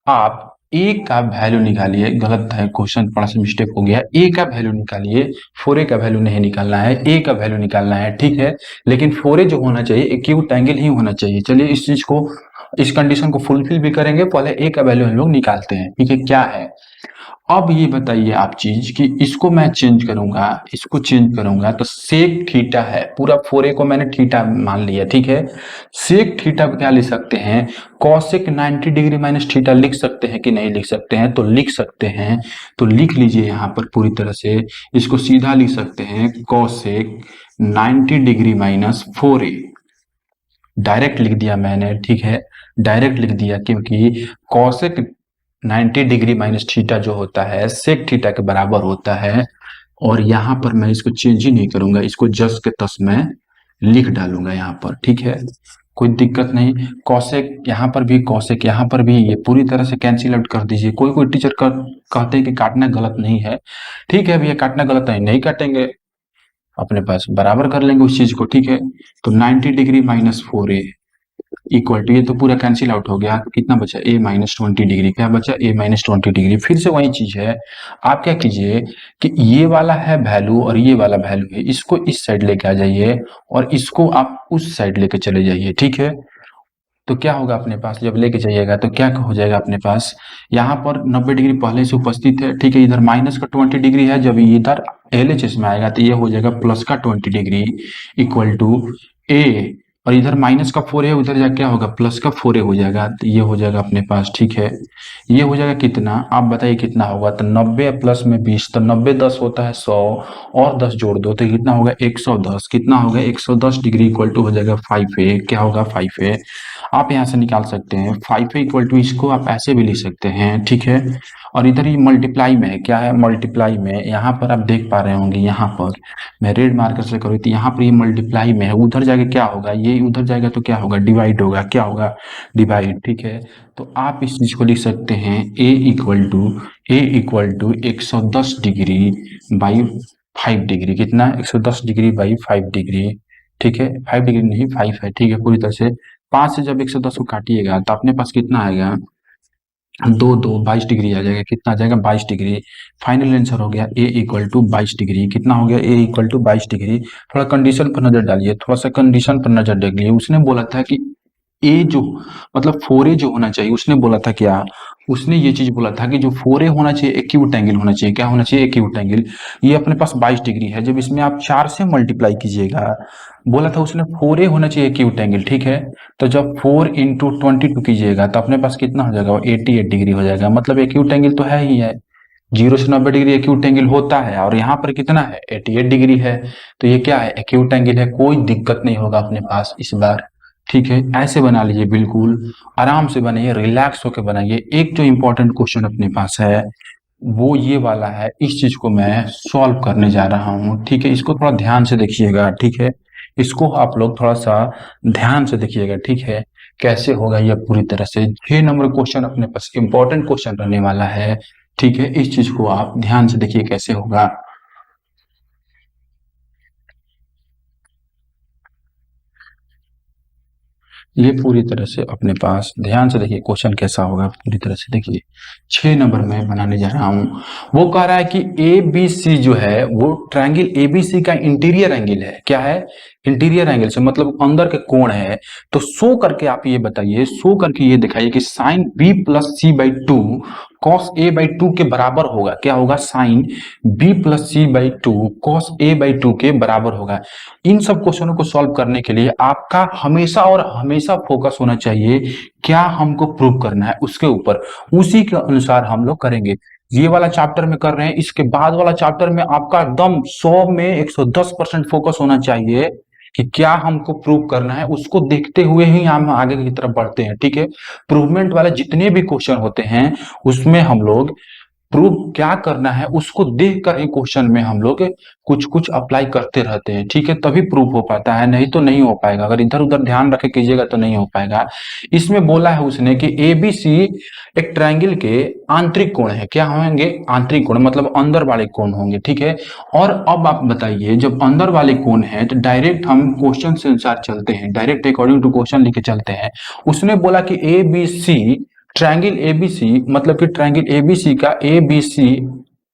आप ए का वैल्यू निकालिए, गलत है क्वेश्चन, थोड़ा सा मिस्टेक हो गया, ए का वैल्यू निकालिए, 4a का वैल्यू नहीं निकालना है, ए का वैल्यू निकालना है। ठीक है, लेकिन 4a जो होना चाहिए एक्यूट एंगल ही होना चाहिए। चलिए इस चीज को, इस कंडीशन को फुलफिल भी करेंगे, पहले ए का वैल्यू हम लोग निकालते हैं। ठीक है, क्या है, अब ये बताइए आप चीज कि इसको मैं चेंज करूंगा, इसको चेंज करूंगा तो सेक थीटा है, पूरा 4a को मैंने थीटा मान लिया। ठीक है, सेक थीटा को क्या लिख सकते हैं, कॉसेक 90 डिग्री माइनस थीटा लिख सकते हैं कि नहीं लिख सकते हैं, तो लिख सकते हैं। तो लिख लीजिए यहाँ पर पूरी तरह से, इसको सीधा लिख सकते हैं, cosec 90 degree minus 4a, direct लिख दिया मैंने। ठीक है, डायरेक्ट लिख दिया, क्योंकि कॉसेक 90 डिग्री माइनस थीटा जो होता है सेक थीटा के बराबर होता है। और यहां पर मैं इसको चेंज ही नहीं करूंगा, इसको जस के तस मैं लिख डालूंगा यहाँ पर। ठीक है, कोई दिक्कत नहीं। कॉसेक यहाँ पर भी, कॉसेक यहाँ पर भी, ये पूरी तरह से कैंसिल आउट कर दीजिए। कोई कोई टीचर कहते हैं कि काटना गलत नहीं है, ठीक है भैया, काटना गलत है, नहीं काटेंगे, अपने पास बराबर कर लेंगे उस चीज को। ठीक है, तो 90 degree minus 4a equal to, ये तो पूरा कैंसिल आउट हो गया, तो कितना बचा, ए माइनस 20 डिग्री, क्या बचा, ए माइनस 20 डिग्री। फिर से वही चीज है, आप क्या कीजिए कि ये वाला है वैल्यू और ये वाला वैल्यू है, इसको इस साइड लेके आ जाइए और इसको आप उस साइड लेके चले जाइए। ठीक है, तो क्या होगा अपने पास, जब लेके जाइएगा तो क्या हो जाएगा अपने पास, यहाँ पर 90 डिग्री पहले से उपस्थित है। ठीक है, इधर माइनस का 20 डिग्री है, जब इधर एलएचएस में आएगा तो ये हो जाएगा प्लस का 20 डिग्री इक्वल टू ए, और इधर माइनस का 4 है, उधर जाके क्या होगा, प्लस का 4 हो जाएगा, तो ये हो जाएगा अपने पास। ठीक है, ये हो जाएगा कितना, आप बताइए कितना होगा, तो 90 प्लस में 20, तो 90 10 होता है 100, और 10 जोड़ दो तो कितना होगा 110, कितना होगा 110 डिग्री इक्वल टू हो जाएगा 5a, क्या होगा 5a। आप यहाँ से निकाल सकते हैं 5a इक्वल टू, इसको आप ऐसे भी लिख सकते हैं। ठीक है, और इधर ये मल्टीप्लाई में है, क्या है, मल्टीप्लाई में, यहाँ पर आप देख पा रहे होंगे, यहाँ पर मैं रेड मार्कर से करूँ तो यहाँ पर ये मल्टीप्लाई में है, उधर जाके क्या होगा, ये उधर जाएगा तो क्या होगा, डिवाइड होगा, क्या होगा, डिवाइड। ठीक है, तो आप इस चीज को लिख सकते हैं A equal to 110 degree by 5 degree, कितना 110 डिग्री बाई 5 डिग्री। ठीक है, 5 डिग्री नहीं 5 है। ठीक है, पूरी तरह से 5 से जब 110 को काटिएगा तो अपने पास कितना आएगा, दो दो 22 डिग्री आ जाएगा, कितना आ जाएगा 22 डिग्री। फाइनल आंसर हो गया ए इक्वल टू 22 डिग्री, कितना हो गया, ए इक्वल टू 22 डिग्री। थोड़ा कंडीशन पर नजर डालिए, थोड़ा सा कंडीशन पर नजर डालिए, उसने बोला था कि ए जो, मतलब 4a जो होना चाहिए, उसने बोला था क्या, उसने ये चीज बोला था कि जो 4a होना चाहिए एक्यूट एंगल होना चाहिए, क्या होना चाहिए, एक्यूट एंगल। ये अपने पास 22 डिग्री है, जब इसमें आप 4 से मल्टीप्लाई कीजिएगा, बोला था उसने 4a होना चाहिए एक्यूट एंगल। ठीक है, तो जब 4 इंटू 22 कीजिएगा तो अपने पास कितना हो जाएगा, 88 डिग्री हो जाएगा, मतलब एक्यूट एंगल तो है ही है, 0 से 90 डिग्री एक्यूट एंगल होता है, और यहाँ पर कितना है 88 डिग्री है, तो ये क्या है, एक्यूट एंगल है, कोई दिक्कत नहीं होगा अपने पास इस बार। ठीक है, ऐसे बना लीजिए, बिल्कुल आराम से बनाइए, रिलैक्स होकर बनाइए। एक जो इंपॉर्टेंट क्वेश्चन अपने पास है वो ये वाला है, इस चीज को मैं सॉल्व करने जा रहा हूँ। ठीक है, इसको थोड़ा ध्यान से देखिएगा। ठीक है, इसको आप लोग थोड़ा सा ध्यान से देखिएगा। ठीक है, कैसे होगा ये पूरी तरह से, 6 नंबर क्वेश्चन अपने पास इंपॉर्टेंट क्वेश्चन रहने वाला है। ठीक है, इस चीज को आप ध्यान से देखिए कैसे होगा। ये पूरी तरह से अपने पास ध्यान से देखिए क्वेश्चन कैसा होगा, पूरी तरह से देखिए 6 नंबर में बनाने जा रहा हूं। वो कह रहा है कि ए बी सी जो है वो ट्रायंगल एबीसी का इंटीरियर एंगल है। क्या है? इंटीरियर एंगल से मतलब अंदर के कोण है। तो शो करके आप ये बताइए, शो करके ये दिखाइए कि sine B plus C by two cos A by two के बराबर होगा। क्या होगा? Sine B plus C by two cos A by two के बराबर होगा। इन सब क्वेश्चनों को सॉल्व करने के लिए आपका हमेशा और हमेशा फोकस होना चाहिए क्या हमको प्रूव करना है उसके ऊपर, उसी के अनुसार हम लोग करेंगे। ये वाला चैप्टर में कर रहे हैं, इसके बाद वाला चैप्टर में आपका एकदम 100 में 110% फोकस होना चाहिए कि क्या हमको प्रूव करना है। उसको देखते हुए ही हम आगे की तरफ बढ़ते हैं। ठीक है, प्रूवमेंट वाले जितने भी क्वेश्चन होते हैं उसमें हम लोग प्रूव क्या करना है उसको देख कर ही क्वेश्चन में हम लोग कुछ कुछ अप्लाई करते रहते हैं। ठीक है, तभी प्रूव हो पाता है, नहीं तो नहीं हो पाएगा। अगर इधर उधर ध्यान रखे कीजिएगा तो नहीं हो पाएगा। इसमें बोला है उसने कि एबीसी एक ट्रायंगल के आंतरिक कोण है। क्या होंगे? आंतरिक कोण, मतलब अंदर वाले कोण होंगे। ठीक है, और अब आप बताइए जब अंदर वाले कोण है तो डायरेक्ट हम क्वेश्चन से अनुसार चलते हैं, डायरेक्ट अकॉर्डिंग टू क्वेश्चन लिखे चलते हैं। उसने बोला कि A B C triangle ABC, मतलब कि ट्रायंगल एबीसी का एबीसी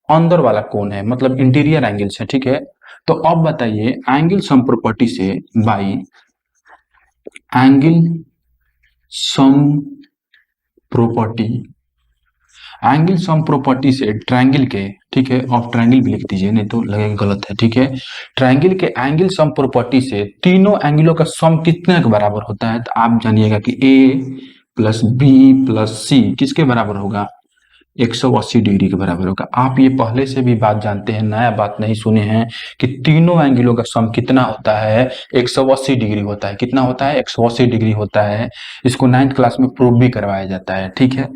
अंदर वाला कोण है, मतलब इंटीरियर एंगल्स है। ठीक है, तो अब बताइए एंगल सम प्रॉपर्टी से by angle sum property, angle sum property से ट्रायंगल के, ठीक है, ऑफ ट्रायंगल भी लिख दीजिए नहीं तो लगेगा गलत है। ठीक है, ट्रायंगल के एंगल सम प्रॉपर्टी से तीनों एंगलों का सम कितने के बराबर होता है? तो आप जानिएगा कि ए प्लस बी प्लस सी किसके बराबर होगा? 180 डिग्री के बराबर होगा। आप ये पहले से भी बात जानते हैं, नया बात नहीं सुने हैं कि तीनों एंगलों का सम कितना होता है? 180 डिग्री होता है। कितना होता है? 180 डिग्री होता है। इसको 9th क्लास में प्रूव भी करवाया जाता है। ठीक है,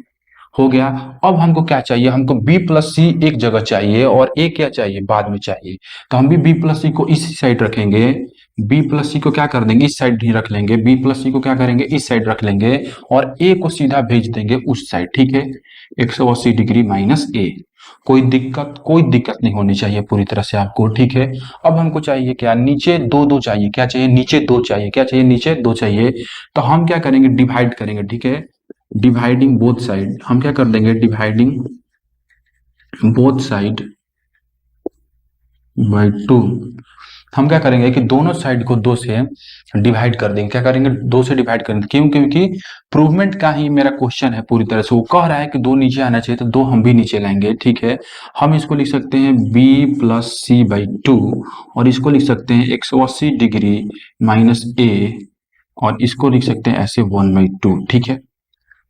हो गया। अब हमको क्या चाहिए? हमको b प्लस सी एक जगह चाहिए और a क्या चाहिए? बाद में चाहिए। तो हम भी b प्लस सी को इस साइड रखेंगे, b प्लस सी को क्या कर देंगे? इस साइड ही रख लेंगे। b प्लस सी को क्या करेंगे? इस साइड रख लेंगे और a को सीधा भेज देंगे उस साइड। ठीक है, 180 डिग्री माइनस a। कोई दिक्कत नहीं होनी चाहिए पूरी तरह से आपको। ठीक है, अब हमको चाहिए क्या? नीचे दो दो चाहिए। क्या चाहिए? नीचे दो चाहिए। क्या चाहिए? नीचे दो चाहिए। तो हम क्या करेंगे? डिवाइड करेंगे। ठीक है, डिवाइडिंग बोथ साइड, हम क्या कर देंगे? Dividing both side by two. हम क्या करेंगे कि दोनों साइड को दो से डिवाइड कर देंगे। क्या करेंगे? दो से डिवाइड करेंगे। क्यों? क्योंकि प्रूवमेंट का ही मेरा क्वेश्चन है पूरी तरह से। वो कह रहा है कि दो नीचे आना चाहिए तो दो हम भी नीचे लाएंगे। ठीक है, हम इसको लिख सकते हैं b plus C by two और इसको लिख सकते हैं 180 डिग्री माइनस a और इसको लिख सकते हैं ऐसे 1/2। ठीक है,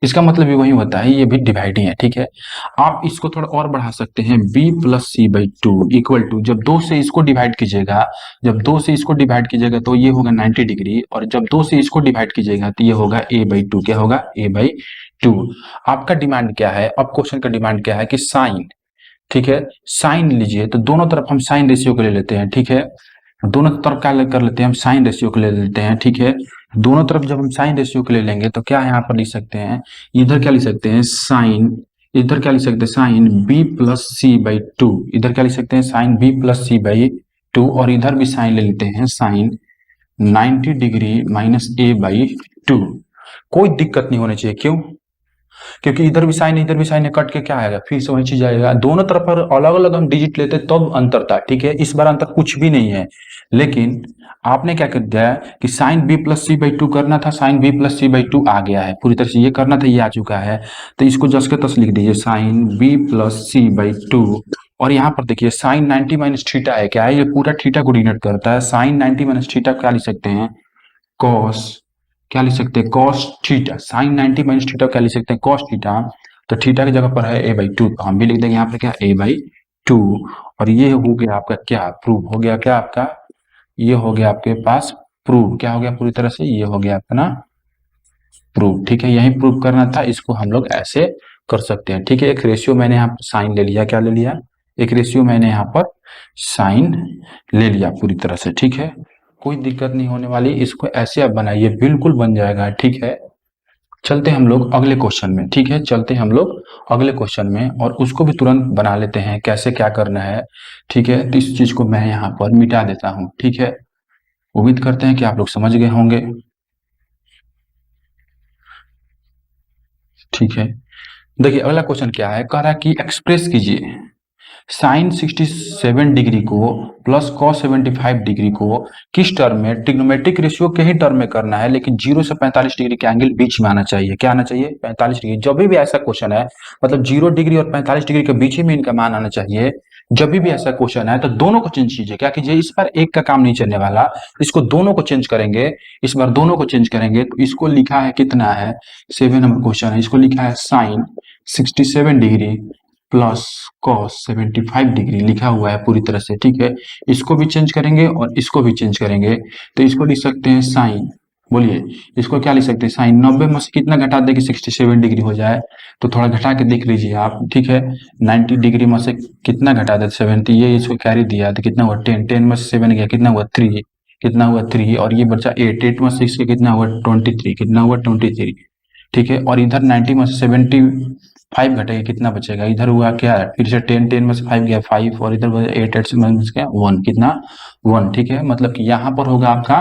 इसका मतलब भी वही होता है, ये भी डिवाइड ही है। ठीक है, आप इसको थोड़ा और बढ़ा सकते हैं, b plus C by two equal to, जब दो से इसको डिवाइड कीजिएगा, जब दो से इसको डिवाइड कीजिएगा तो ये होगा 90 डिग्री और जब दो से इसको डिवाइड कीजिएगा तो ये होगा a/2। क्या होगा? a/2। आपका डिमांड क्या है? अब क्वेश्चन का डिमांड क्या है कि साइन, ठीक है, साइन लीजिए। तो दोनों तरफ हम साइन रेशियो को ले लेते हैं। ठीक है, दोनों तरफ क्या कर लेते हैं? हम साइन रेशियो को ले लेते हैं। ठीक है, दोनों तरफ जब हम साइन रेशियो को ले लेंगे तो क्या यहाँ पर लिख सकते हैं? इधर क्या लिख सकते हैं? साइन, इधर क्या लिख सकते हैं? Sine b plus C by two. इधर क्या लिख सकते हैं? Sine b plus C by two और इधर भी साइन ले लेते हैं, साइन 90 डिग्री माइनस a/2। कोई दिक्कत नहीं होनी चाहिए। क्यों? क्योंकि इधर भी साइन इधर भी साइन कट के क्या आएगा? फिर से वही चीज आएगा। दोनों तरफ पर अलग अलग हम डिजिट लेते तब अंतर था। ठीक है, इस बार अंतर कुछ भी नहीं है, लेकिन आपने क्या कर दिया कि sine b plus C by two करना था, sine b plus C by two आ गया है। पूरी तरह से ये करना था, ये आ चुका है। तो इसको जस के तस लिख दीजिए, sine b plus C by two और यहाँ पर देखिए साइन 90 माइनस थीटा है। क्या है? ये पूरा थीटा को डिनोट करता है। साइन 90 माइनस थीटा क्या लिख सकते हैं? कॉस, क्या लिख सकते हैं? Cos theta. Sine 90 minus theta क्या लिख सकते हैं? Cos theta. तो थीटा की जगह पर है a/2, तो हम भी लिख देंगे यहाँ पर क्या? a/2। और ये हो गया आपका क्या? प्रूव हो गया। क्या आपका? ये हो गया आपके पास प्रूव। क्या हो गया? पूरी तरह से ये हो गया आपका ना प्रूव। ठीक है, यही प्रूव करना था, इसको हम लोग ऐसे कर सकते हैं। ठीक है, एक रेशियो मैंने यहाँ पर साइन ले लिया। क्या ले लिया? एक रेशियो मैंने यहाँ पर साइन ले लिया पूरी तरह से। ठीक है, कोई दिक्कत नहीं होने वाली। इसको ऐसे आप बनाइए, बिल्कुल बन जाएगा। ठीक है, चलते हम लोग अगले क्वेश्चन में। ठीक है, चलते हम लोग अगले क्वेश्चन में और उसको भी तुरंत बना लेते हैं कैसे क्या करना है। ठीक है, तो इस चीज को मैं यहाँ पर मिटा देता हूँ। ठीक है, उम्मीद करते हैं कि आप लोग समझ गए होंगे। ठीक है। देखिए अगला क्वेश्चन क्या है, कह रहा है कि एक्सप्रेस कीजिए साइन 67 डिग्री को प्लस कॉस 75 डिग्री को किस टर्म में, ट्रिग्नोमेट्रिक रेशियो के ही टर्म में करना है, लेकिन 0 से 45 डिग्री के एंगल बीच में आना चाहिए। क्या आना चाहिए? 45 डिग्री। जब भी ऐसा क्वेश्चन है, मतलब 0 डिग्री और 45 डिग्री के बीच ही में इनका मान आना चाहिए। जब भी ऐसा क्वेश्चन है तो दोनों को चेंज कीजिए। क्या कीजिए, इस बार एक का काम नहीं चलने वाला, इसको दोनों को चेंज करेंगे। इस बार दोनों को चेंज करेंगे तो इसको लिखा है कितना है, 7 नंबर क्वेश्चन है, इसको लिखा है sine 67 degree plus cos 75 degree लिखा हुआ है पूरी तरह से। ठीक है, इसको भी चेंज करेंगे और इसको भी चेंज करेंगे तो इसको लिख सकते हैं साइन, बोलिए इसको क्या लिख सकते हैं, साइन 90 में से कितना घटा दे कि 67 डिग्री हो जाए, तो थोड़ा घटा के देख लीजिए आप। ठीक है, 90 डिग्री में से कितना घटा दे, 70, ये इसको कैरी दिया तो कितना हुआ 10, 10 में से 7 गया कितना हुआ 3, कितना हुआ 3 और ये बचा 8, 8 में से 6 कितना हुआ 23, कितना हुआ 23। ठीक है, और इधर 90 में से 75 घटेगा कितना बचेगा, इधर हुआ क्या, फिर से 10, 10 में से 5 गया 5 और इधर 8, 8 से माइनस गया 1, कितना 1। ठीक है, मतलब कि यहाँ पर होगा आपका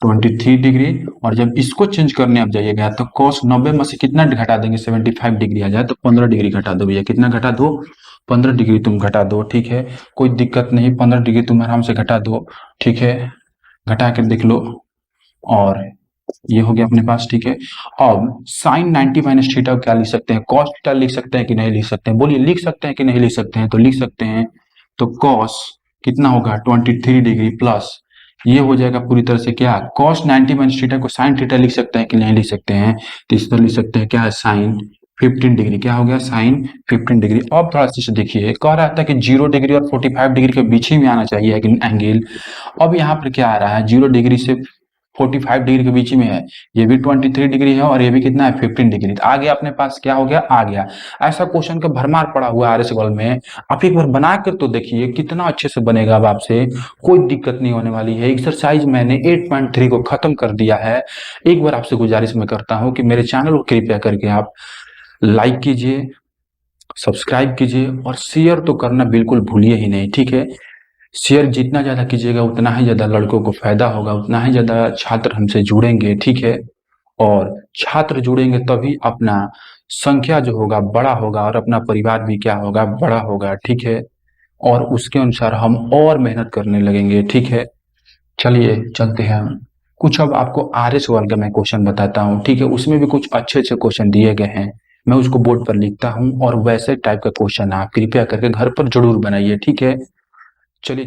23 डिग्री। और जब इसको चेंज करने आप जाइएगा तो cos 90 में से कितना घटा देंगे, 75 डिग्री आ जाए तो 15 डिग्री घटा दो भैया। कितना घटा दो, 15 डिग्री तुम घटा दो। ठीक है, कोई दिक्कत नहीं, 15 डिग्री तुम आराम से घटा दो। ठीक है, घटा कर देख लो और ये हो गया अपने पास। ठीक है, अब साइन 90 माइनस थीटा क्या लिख सकते हैं, कॉस थीटा लिख सकते हैं कि नहीं लिख सकते हैं, बोलिए लिख सकते हैं कि नहीं लिख सकते हैं, तो लिख सकते हैं। तो कॉस कितना होगा 23 डिग्री प्लस ये हो जाएगा पूरी तरह से क्या, कॉस 90 माइनस थीटा को साइन थीटा लिख सकते हैं कि नहीं लिख सकते हैं, तो इस तरह लिख सकते हैं क्या है, साइन 15 डिग्री। क्या हो गया, साइन 15 डिग्री। अब थोड़ा सा देखिए, कह रहा था कि 0 डिग्री और 45 डिग्री के बीच ही में आना चाहिए एंगल। अब यहाँ पर क्या आ रहा है, 0 डिग्री से 45 डिग्री के बीच में है, ये भी 23 डिग्री है और ये भी कितना है 15 डिग्री। तो आ गया अपने पास, क्या हो गया, आ गया। ऐसा क्वेश्चन का भरमार पड़ा हुआ है आरएस वर्ल्ड में, आप एक बार बना कर तो देखिए कितना अच्छे से बनेगा। अब आपसे कोई दिक्कत नहीं होने वाली है। एक्सरसाइज मैंने 8.3 को खत्म कर दिया है। एक बार आपसे गुजारिश मैं करता हूं कि मेरे चैनल को कृपया करके आप लाइक कीजिए, सब्सक्राइब कीजिए और शेयर तो करना बिल्कुल भूलिए ही नहीं। ठीक है, शेयर जितना ज्यादा कीजिएगा उतना ही ज्यादा लड़कों को फायदा होगा, उतना ही ज्यादा छात्र हमसे जुड़ेंगे। ठीक है, और छात्र जुड़ेंगे तभी अपना संख्या जो होगा बड़ा होगा और अपना परिवार भी क्या होगा, बड़ा होगा। ठीक है, और उसके अनुसार हम और मेहनत करने लगेंगे। ठीक है, चलिए चलते हैं हम। कुछ अब आपको आरएस वर्ग का मैं क्वेश्चन बताता हूँ। ठीक है, उसमें भी कुछ अच्छे अच्छे क्वेश्चन दिए गए हैं, मैं उसको बोर्ड पर लिखता हूँ और वैसे टाइप का क्वेश्चन आप कृपया करके घर पर जरूर बनाइए। ठीक है, चलिए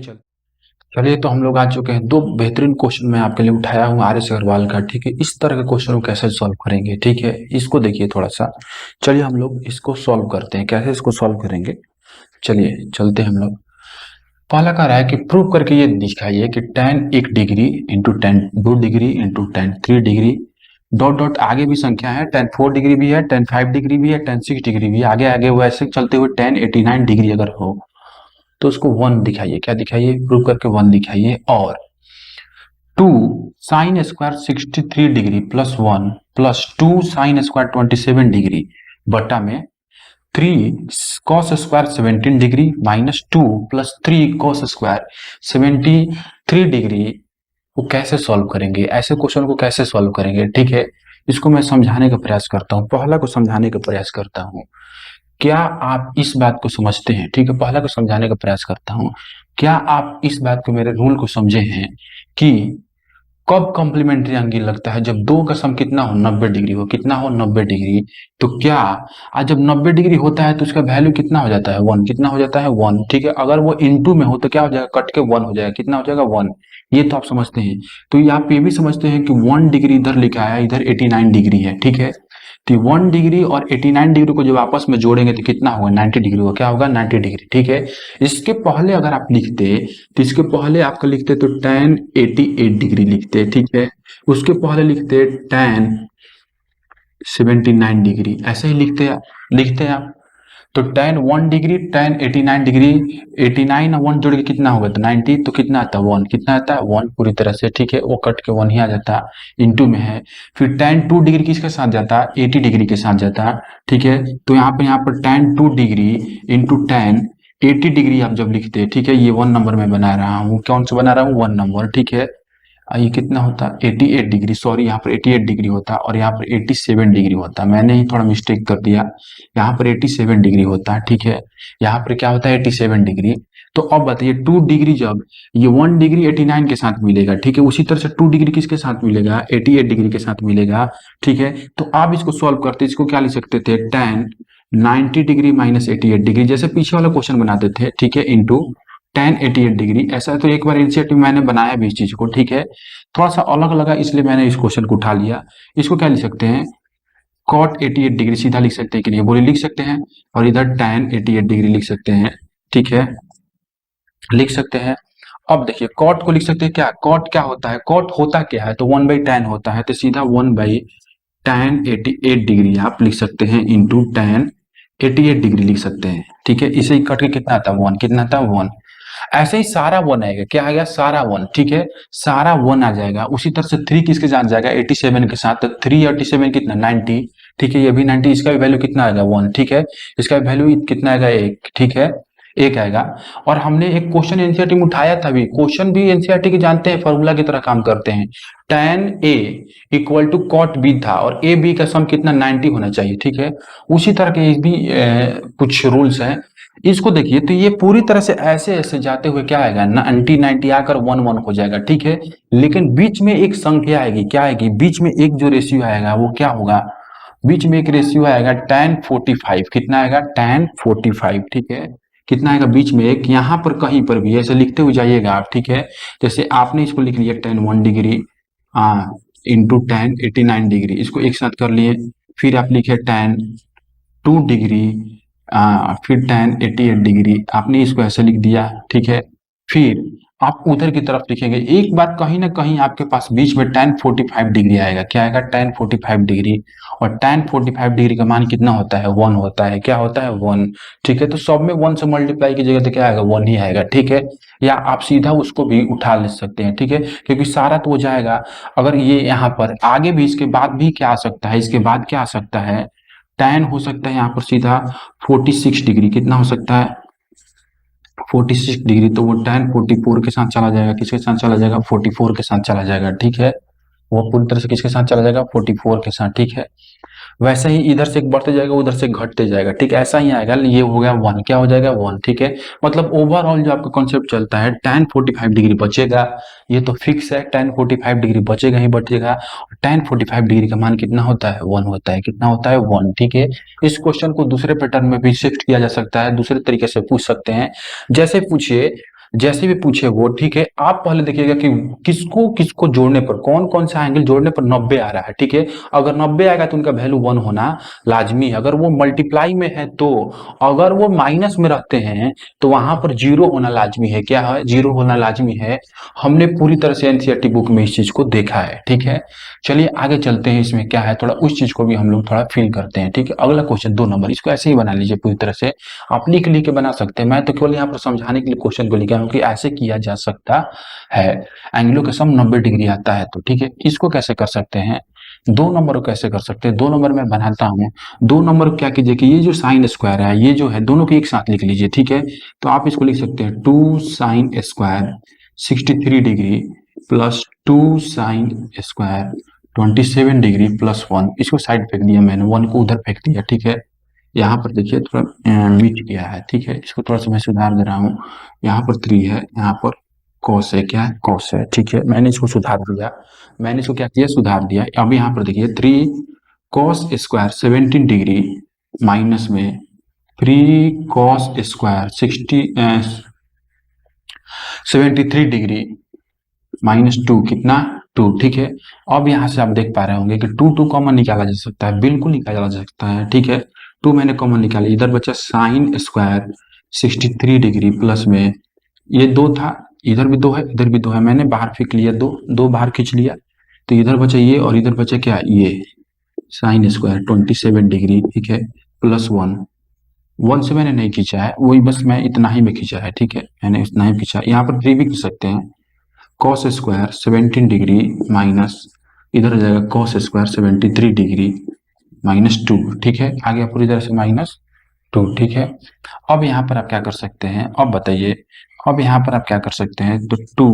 चलिए तो हम लोग आ चुके हैं, दो बेहतरीन क्वेश्चन मैं आपके लिए उठाया हूँ आर एस अग्रवाल का। ठीक है, इस तरह के क्वेश्चन को कैसे सॉल्व करेंगे, ठीक है, इसको देखिए थोड़ा सा। चलिए हम लोग इसको सॉल्व करते हैं, कैसे इसको सॉल्व करेंगे, चलिए चलते हैं हम लोग। पहला कह रहा है कि प्रूव करके ये दिखाइए कि tan 1 degree into tan 2 degree into tan 3 degree dot dot आगे भी संख्या है, tan 4 डिग्री भी है, tan 5 डिग्री भी है, tan 6 डिग्री भी है, आगे आगे वैसे चलते हुए tan 89 डिग्री अगर हो तो उसको 1 दिखाइए। क्या दिखाइए, प्रूव करके 1 दिखाइए। और 2 sine square 63 degree plus 1 plus 2 sine square 27 degree बटा में 3 cos square 17 degree minus 2 plus 3 cos square 73 degree को कैसे सॉल्व करेंगे, ऐसे क्वेश्चन को कैसे सॉल्व करेंगे। ठीक है, इसको मैं समझाने का प्रयास करता हूँ, पहला को समझाने का प्रयास करता हूँ। क्या आप इस बात को समझते हैं, ठीक है, पहला को समझाने का प्रयास करता हूँ। क्या आप इस बात को, मेरे रूल को समझे हैं कि कब कॉम्प्लीमेंट्री एंगल लगता है, जब दो का सम कितना हो 90 डिग्री हो, कितना हो 90 डिग्री। तो क्या आज जब 90 डिग्री होता है तो उसका वैल्यू कितना हो जाता है 1, कितना हो जाता है 1। ठीक है, अगर वो इनटू में हो तो क्या हो जाएगा, कट के 1 हो जाएगा, कितना हो जाएगा 1। ये तो आप समझते हैं। तो आप ये भी समझते हैं कि 1 डिग्री इधर लिखा है, इधर 89 डिग्री है। ठीक है, तो 1 डिग्री और 89 डिग्री को जब आपस में जोड़ेंगे तो कितना होगा 90 डिग्री होगा, क्या होगा 90 डिग्री। ठीक है, इसके पहले अगर आप लिखते तो इसके पहले आपका लिखते तो tan 88 डिग्री लिखते। ठीक है, उसके पहले लिखते tan 79 डिग्री, ऐसे ही लिखते आप। तो tan 1 डिग्री tan 89 डिग्री, 89 और 1 जोड़ के कितना होगा तो 90, तो कितना आता है 1, कितना आता है 1 पूरी तरह से। ठीक है, वो कट के 1 ही आ जाता है, इंटू में है। फिर tan 2 डिग्री किसके साथ जाता है, 80 डिग्री के साथ जाता है। ठीक है, तो यहाँ पर tan 2 degree into tan 80 degree आप जब लिखते हैं, ठीक है, ये 1 नंबर में बना रहा हूँ, कौन सा बना रहा हूँ 1 नंबर। ठीक है, ये कितना होता है 88 डिग्री, सॉरी यहाँ पर 88 डिग्री होता है और यहाँ पर 87 डिग्री होता है, मैंने ही थोड़ा मिस्टेक कर दिया, यहाँ पर 87 डिग्री होता है, ठीक है। यहाँ पर क्या होता है 87 डिग्री। तो अब बताइए 2 डिग्री जब ये 1 डिग्री 89 के साथ मिलेगा, ठीक है, उसी तरह से 2 डिग्री किसके साथ मिलेगा 88 डिग्री के साथ मिलेगा, ठीक है। तो आप इसको सॉल्व करते, इसको क्या लिख सकते थे tan 90 डिग्री माइनस 88 डिग्री, जैसे पीछे वाला क्वेश्चन बनाते थे, ठीक है, इंटू tan 88 डिग्री। ऐसा तो एक बार एनसीईआरटी मैंने बनाया भी इस चीज को, ठीक है, थोड़ा सा अलग लगा इसलिए मैंने इस क्वेश्चन को उठा लिया। इसको क्या लिख सकते हैं cot 88 डिग्री सीधा लिख सकते हैं कि नहीं, बोलिए लिख सकते हैं, और इधर tan 88 डिग्री लिख सकते हैं, ठीक है, लिख सकते हैं। अब देखिए cot को लिख सकते हैं क्या, cot क्या होता है, cot होता क्या है, तो 1/tan होता है, तो सीधा 1/tan 88 डिग्री आप लिख सकते हैं इंटू tan 88 डिग्री लिख सकते हैं, ठीक है। इसे कट के कितना आता है 1, कितना आता है 1। ऐसे ही सारा 1 आएगा, क्या आएगा सारा 1, ठीक है, सारा 1 आ जाएगा। उसी तरह से 3 किसके साथ जाएगा 87 के साथ, तो 3 87 कितना 90, ठीक है, ये भी 90, इसका भी वैल्यू कितना आएगा 1, ठीक है, इसका भी वैल्यू कितना आएगा 1, ठीक है, 1 आएगा। और हमने एक क्वेश्चन एनसीईआरटी में उठाया था, भी क्वेश्चन भी एनसीईआरटी के जानते हैं फॉर्मूला की तरह काम करते हैं, tan a equal to cot b था, और a b का सम कितना 90 होना चाहिए, ठीक है। उसी तरह के भी कुछ रूल्स हैं। इसको देखिए तो ये पूरी तरह से ऐसे ऐसे जाते हुए क्या आएगा 90 90 आकर 1 1 हो जाएगा, ठीक है। लेकिन बीच में एक संख्या आएगी, क्या आएगी, बीच में एक जो रेशियो आएगा वो क्या होगा, बीच में एक रेशियो आएगा tan 45, कितना आएगा tan 45, ठीक है, कितना आएगा बीच में एक, यहाँ पर कहीं पर भी ऐसे लिखते हुए जाइएगा आप, ठीक है। जैसे आपने इसको लिख लिया tan 1 degree into tan 89 degree, इसको एक साथ कर लिए, फिर आप लिखे tan 2 डिग्री फिर tan 88 डिग्री, आपने इसको ऐसे लिख दिया, ठीक है। फिर आप उधर की तरफ लिखेंगे, एक बार कहीं ना कहीं आपके पास बीच में tan 45 डिग्री आएगा, क्या आएगा tan 45 डिग्री, और tan 45 डिग्री का मान कितना होता है 1 होता है, क्या होता है 1, ठीक है। तो सब में 1 से मल्टीप्लाई कीजिएगा तो क्या आएगा 1 ही आएगा, ठीक है। या आप सीधा उसको भी उठा ले सकते हैं, ठीक है, क्योंकि सारा तो हो जाएगा। अगर ये यहाँ पर आगे भी इसके बाद भी क्या आ सकता है, इसके बाद क्या आ सकता है, tan हो सकता है यहाँ पर सीधा 46 डिग्री, कितना हो सकता है 46 डिग्री, तो वो tan 44 के साथ चला जाएगा, किसके साथ चला जाएगा 44 के साथ चला जाएगा, ठीक है। वो पूरी तरह से किसके साथ चला जाएगा 44 के साथ, ठीक है। वैसे ही इधर से बढ़ते जाएगा उधर से घटते जाएगा, ठीक, ऐसा ही आएगा। ये हो गया 1, क्या हो जाएगा 1, ठीक है। मतलब ओवरऑल जो आपका कॉन्सेप्ट चलता है tan 45 डिग्री बचेगा, ये तो फिक्स है, tan 45 डिग्री बचेगा ही बचेगा। tan 45 डिग्री का मान कितना होता है 1 होता है, कितना होता है 1, ठीक है। इस क्वेश्चन को दूसरे पैटर्न में भी शिफ्ट किया जा सकता है, दूसरे तरीके से पूछ सकते हैं, जैसे पूछिए, जैसे भी पूछे वो, ठीक है। आप पहले देखिएगा कि किसको किसको जोड़ने पर, कौन कौन सा एंगल जोड़ने पर 90 आ रहा है, ठीक है। अगर 90 आएगा तो उनका वैल्यू 1 होना लाजमी है, अगर वो मल्टीप्लाई में है तो, अगर वो माइनस में रहते हैं तो वहां पर 0 होना लाजमी है, क्या है 0 होना लाजमी है। हमने पूरी तरह से एनसीईआरटी बुक में इस चीज को देखा है, ठीक है। चलिए आगे चलते हैं, इसमें क्या है थोड़ा उस चीज को भी हम लोग थोड़ा फील करते हैं, ठीक है। अगला क्वेश्चन 2 नंबर, इसको ऐसे ही बना लीजिए पूरी तरह से, आप लिख लिख के बना सकते हैं, मैं तो केवल यहाँ पर समझाने के लिए क्वेश्चन को लिखा हूँ कि ऐसे किया जा सकता है। एंगलों का सम 90 डिग्री आता है तो, ठीक है। इसको कैसे कर सकते हैं 2 नंबर को कैसे कर सकते हैं, 2 नंबर में बनाता हूँ। 2 नंबर को क्या कीजिए कि ये जो साइन स्क्वायर है ये जो है दोनों को एक साथ लिख लीजिए, ठीक है। तो आप इसको लिख सकते हैं 2 sine square 63 degree plus 2 sine square 27 degree plus 1, इसको साइड फेंक दिया मैंने, 1 को उधर फेंक दिया, ठीक है। यहाँ पर देखिए थोड़ा मिट गया है, ठीक है, इसको थोड़ा सा मैं सुधार दे रहा हूँ। यहाँ पर 3 है, यहाँ पर कॉस है, क्या है कॉस है, ठीक है। मैंने इसको सुधार दिया, मैंने इसको क्या किया सुधार दिया। अब यहाँ पर देखिए 3 कॉस स्क्वायर 17 डिग्री माइनस में 3 कॉस स्क्वायर 73 डिग्री माइनस 2, कितना 2, ठीक है। अब यहाँ से आप देख पा रहे होंगे कि 2 कॉमन निकाला जा सकता है, बिल्कुल निकाला जा सकता है, ठीक है। 2 मैंने कॉमन निकाला, इधर बचा साइन स्क्वायर 63 डिग्री प्लस में ये 2 था, इधर भी 2 है इधर भी 2 है, मैंने बाहर फेंक लिया, 2 बाहर खींच लिया, तो इधर बचा ये और इधर बचा क्या ये साइन स्क्वायर 27 डिग्री, ठीक है, प्लस 1 से मैंने नहीं खींचा है, वही बस मैं इतना ही में खींचा है, ठीक है, मैंने इतना ही खींचा। यहाँ पर 3 भी खींच सकते हैं, कॉस स्क्वायर 17 डिग्री माइनस इधर हो जाएगा कॉस स्क्वायर 73 डिग्री माइनस 2, ठीक है, आ गया पूरी तरह से -2, ठीक है। अब यहाँ पर आप क्या कर सकते हैं, अब बताइए, अब यहाँ पर आप क्या कर सकते हैं, तो 2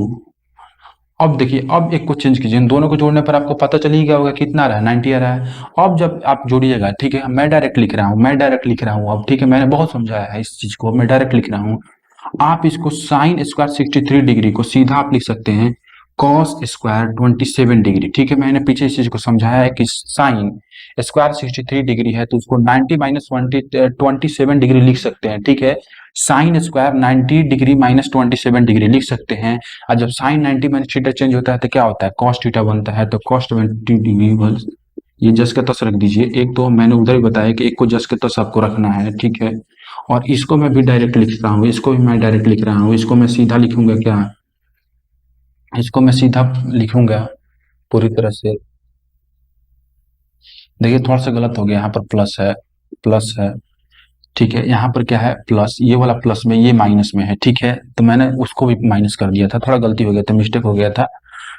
अब देखिए, अब एक को चेंज कीजिए, इन दोनों को जोड़ने पर आपको पता चल ही गया होगा कितना आ रहा है, 90 आ रहा है। अब जब आप जोड़िएगा, ठीक है, मैं डायरेक्ट लिख रहा हूँ, मैं डायरेक्ट लिख रहा हूँ अब, ठीक है, मैंने बहुत समझाया है इस चीज को, मैं डायरेक्ट लिख रहा हूँ। आप इसको साइन स्क्वायर 63 डिग्री को सीधा आप लिख सकते हैं कॉस स्क्वायर 27 डिग्री, ठीक है। मैंने पीछे इस चीज को समझाया है कि साइन स्क्वायर 63 डिग्री है तो उसको 90 माइनस 27 डिग्री लिख सकते हैं, ठीक है। Sine square 90 degree minus 27 degree लिख सकते हैं। और जब साइन 90 माइनस थीटा चेंज होता है तो क्या होता है, कॉस थीटा बनता है, तो कॉस 20 डिग्री बस। ये जस के तस रख दीजिए, एक तो मैंने उधर ही बताया कि एक को जस के तस आपको रखना है, ठीक है। और इसको मैं भी डायरेक्ट लिख रहा हूँ, इसको भी मैं डायरेक्ट लिख रहा हूँ, इसको मैं सीधा लिखूंगा क्या, इसको मैं सीधा लिखूंगा पूरी तरह से। देखिए थोड़ा सा गलत हो गया, यहाँ पर प्लस है, प्लस है, ठीक है। यहाँ पर क्या है, प्लस, ये वाला प्लस में, ये माइनस में है, ठीक है। तो मैंने उसको भी माइनस कर दिया था, थोड़ा गलती हो गया था, मिस्टेक हो गया था,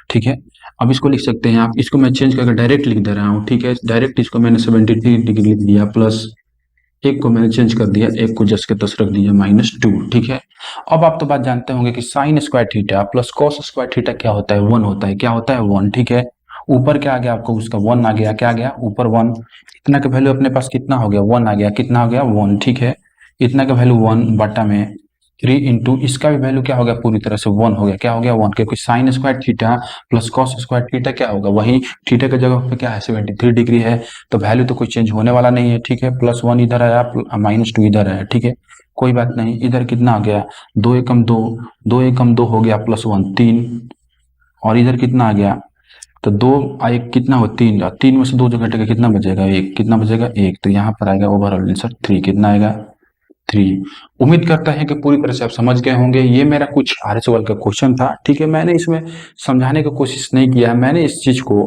ठीक है। अब इसको लिख सकते हैं आप, इसको मैं चेंज करके डायरेक्ट लिख दे रहा हूँ, ठीक है। डायरेक्ट इसको मैंने 73 डिग्री लिख दिया, प्लस एक को मैंने चेंज कर दिया, एक को जस्ट के तस रख दिया -2, ठीक है। अब आप तो बात जानते होंगे कि sine square theta plus cos square theta क्या होता है, 1 होता है, क्या होता है, 1, ठीक है। ऊपर क्या आ गया आपको, उसका 1 आ गया, क्या आ गया, ऊपर 1। इतना का वैल्यू अपने पास कितना हो गया, 1 आ गया, कितना हो गया, 1, ठीक है। इतना का वैल्यू 1 बटा में 3 इंटू इसका भी वैल्यू क्या हो गया, पूरी तरह से 1 हो गया, क्या हो गया, 1, क्योंकि sine square theta plus cos square theta क्या होगा, वही थीटा की जगह पे क्या है, 73 डिग्री है, तो वैल्यू तो कोई चेंज होने वाला नहीं है, ठीक है। +1 इधर आया, -2 इधर आया, ठीक है, कोई बात नहीं। इधर कितना आ गया, 2 एकम 2, 2 एकम 2 हो गया, +1 3, और इधर कितना आ गया, तो 2 एक कितना हो, 3, 3 में से 2 जो घटेगा कितना बचेगा, 1, कितना बचेगा, 1, तो यहाँ पर आएगा ओवरऑल आंसर 3, कितना आएगा, 3। उम्मीद करता है कि पूरी तरह से आप समझ गए होंगे। ये मेरा कुछ आरएसवाल का क्वेश्चन था, ठीक है। मैंने इसमें समझाने की कोशिश नहीं किया, मैंने इस चीज को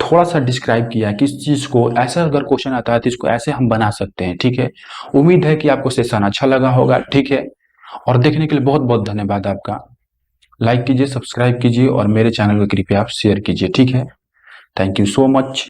थोड़ा सा डिस्क्राइब किया कि इस चीज को ऐसा अगर क्वेश्चन आता है तो इसको ऐसे हम बना सकते हैं, ठीक है। उम्मीद है कि आपको सेशन अच्छा लगा होगा, ठीक है। और देखने के लिए बहुत बहुत धन्यवाद आपका। लाइक कीजिए, सब्सक्राइब कीजिए और मेरे चैनल को कृपया आप शेयर कीजिए, ठीक है। Thank you so much.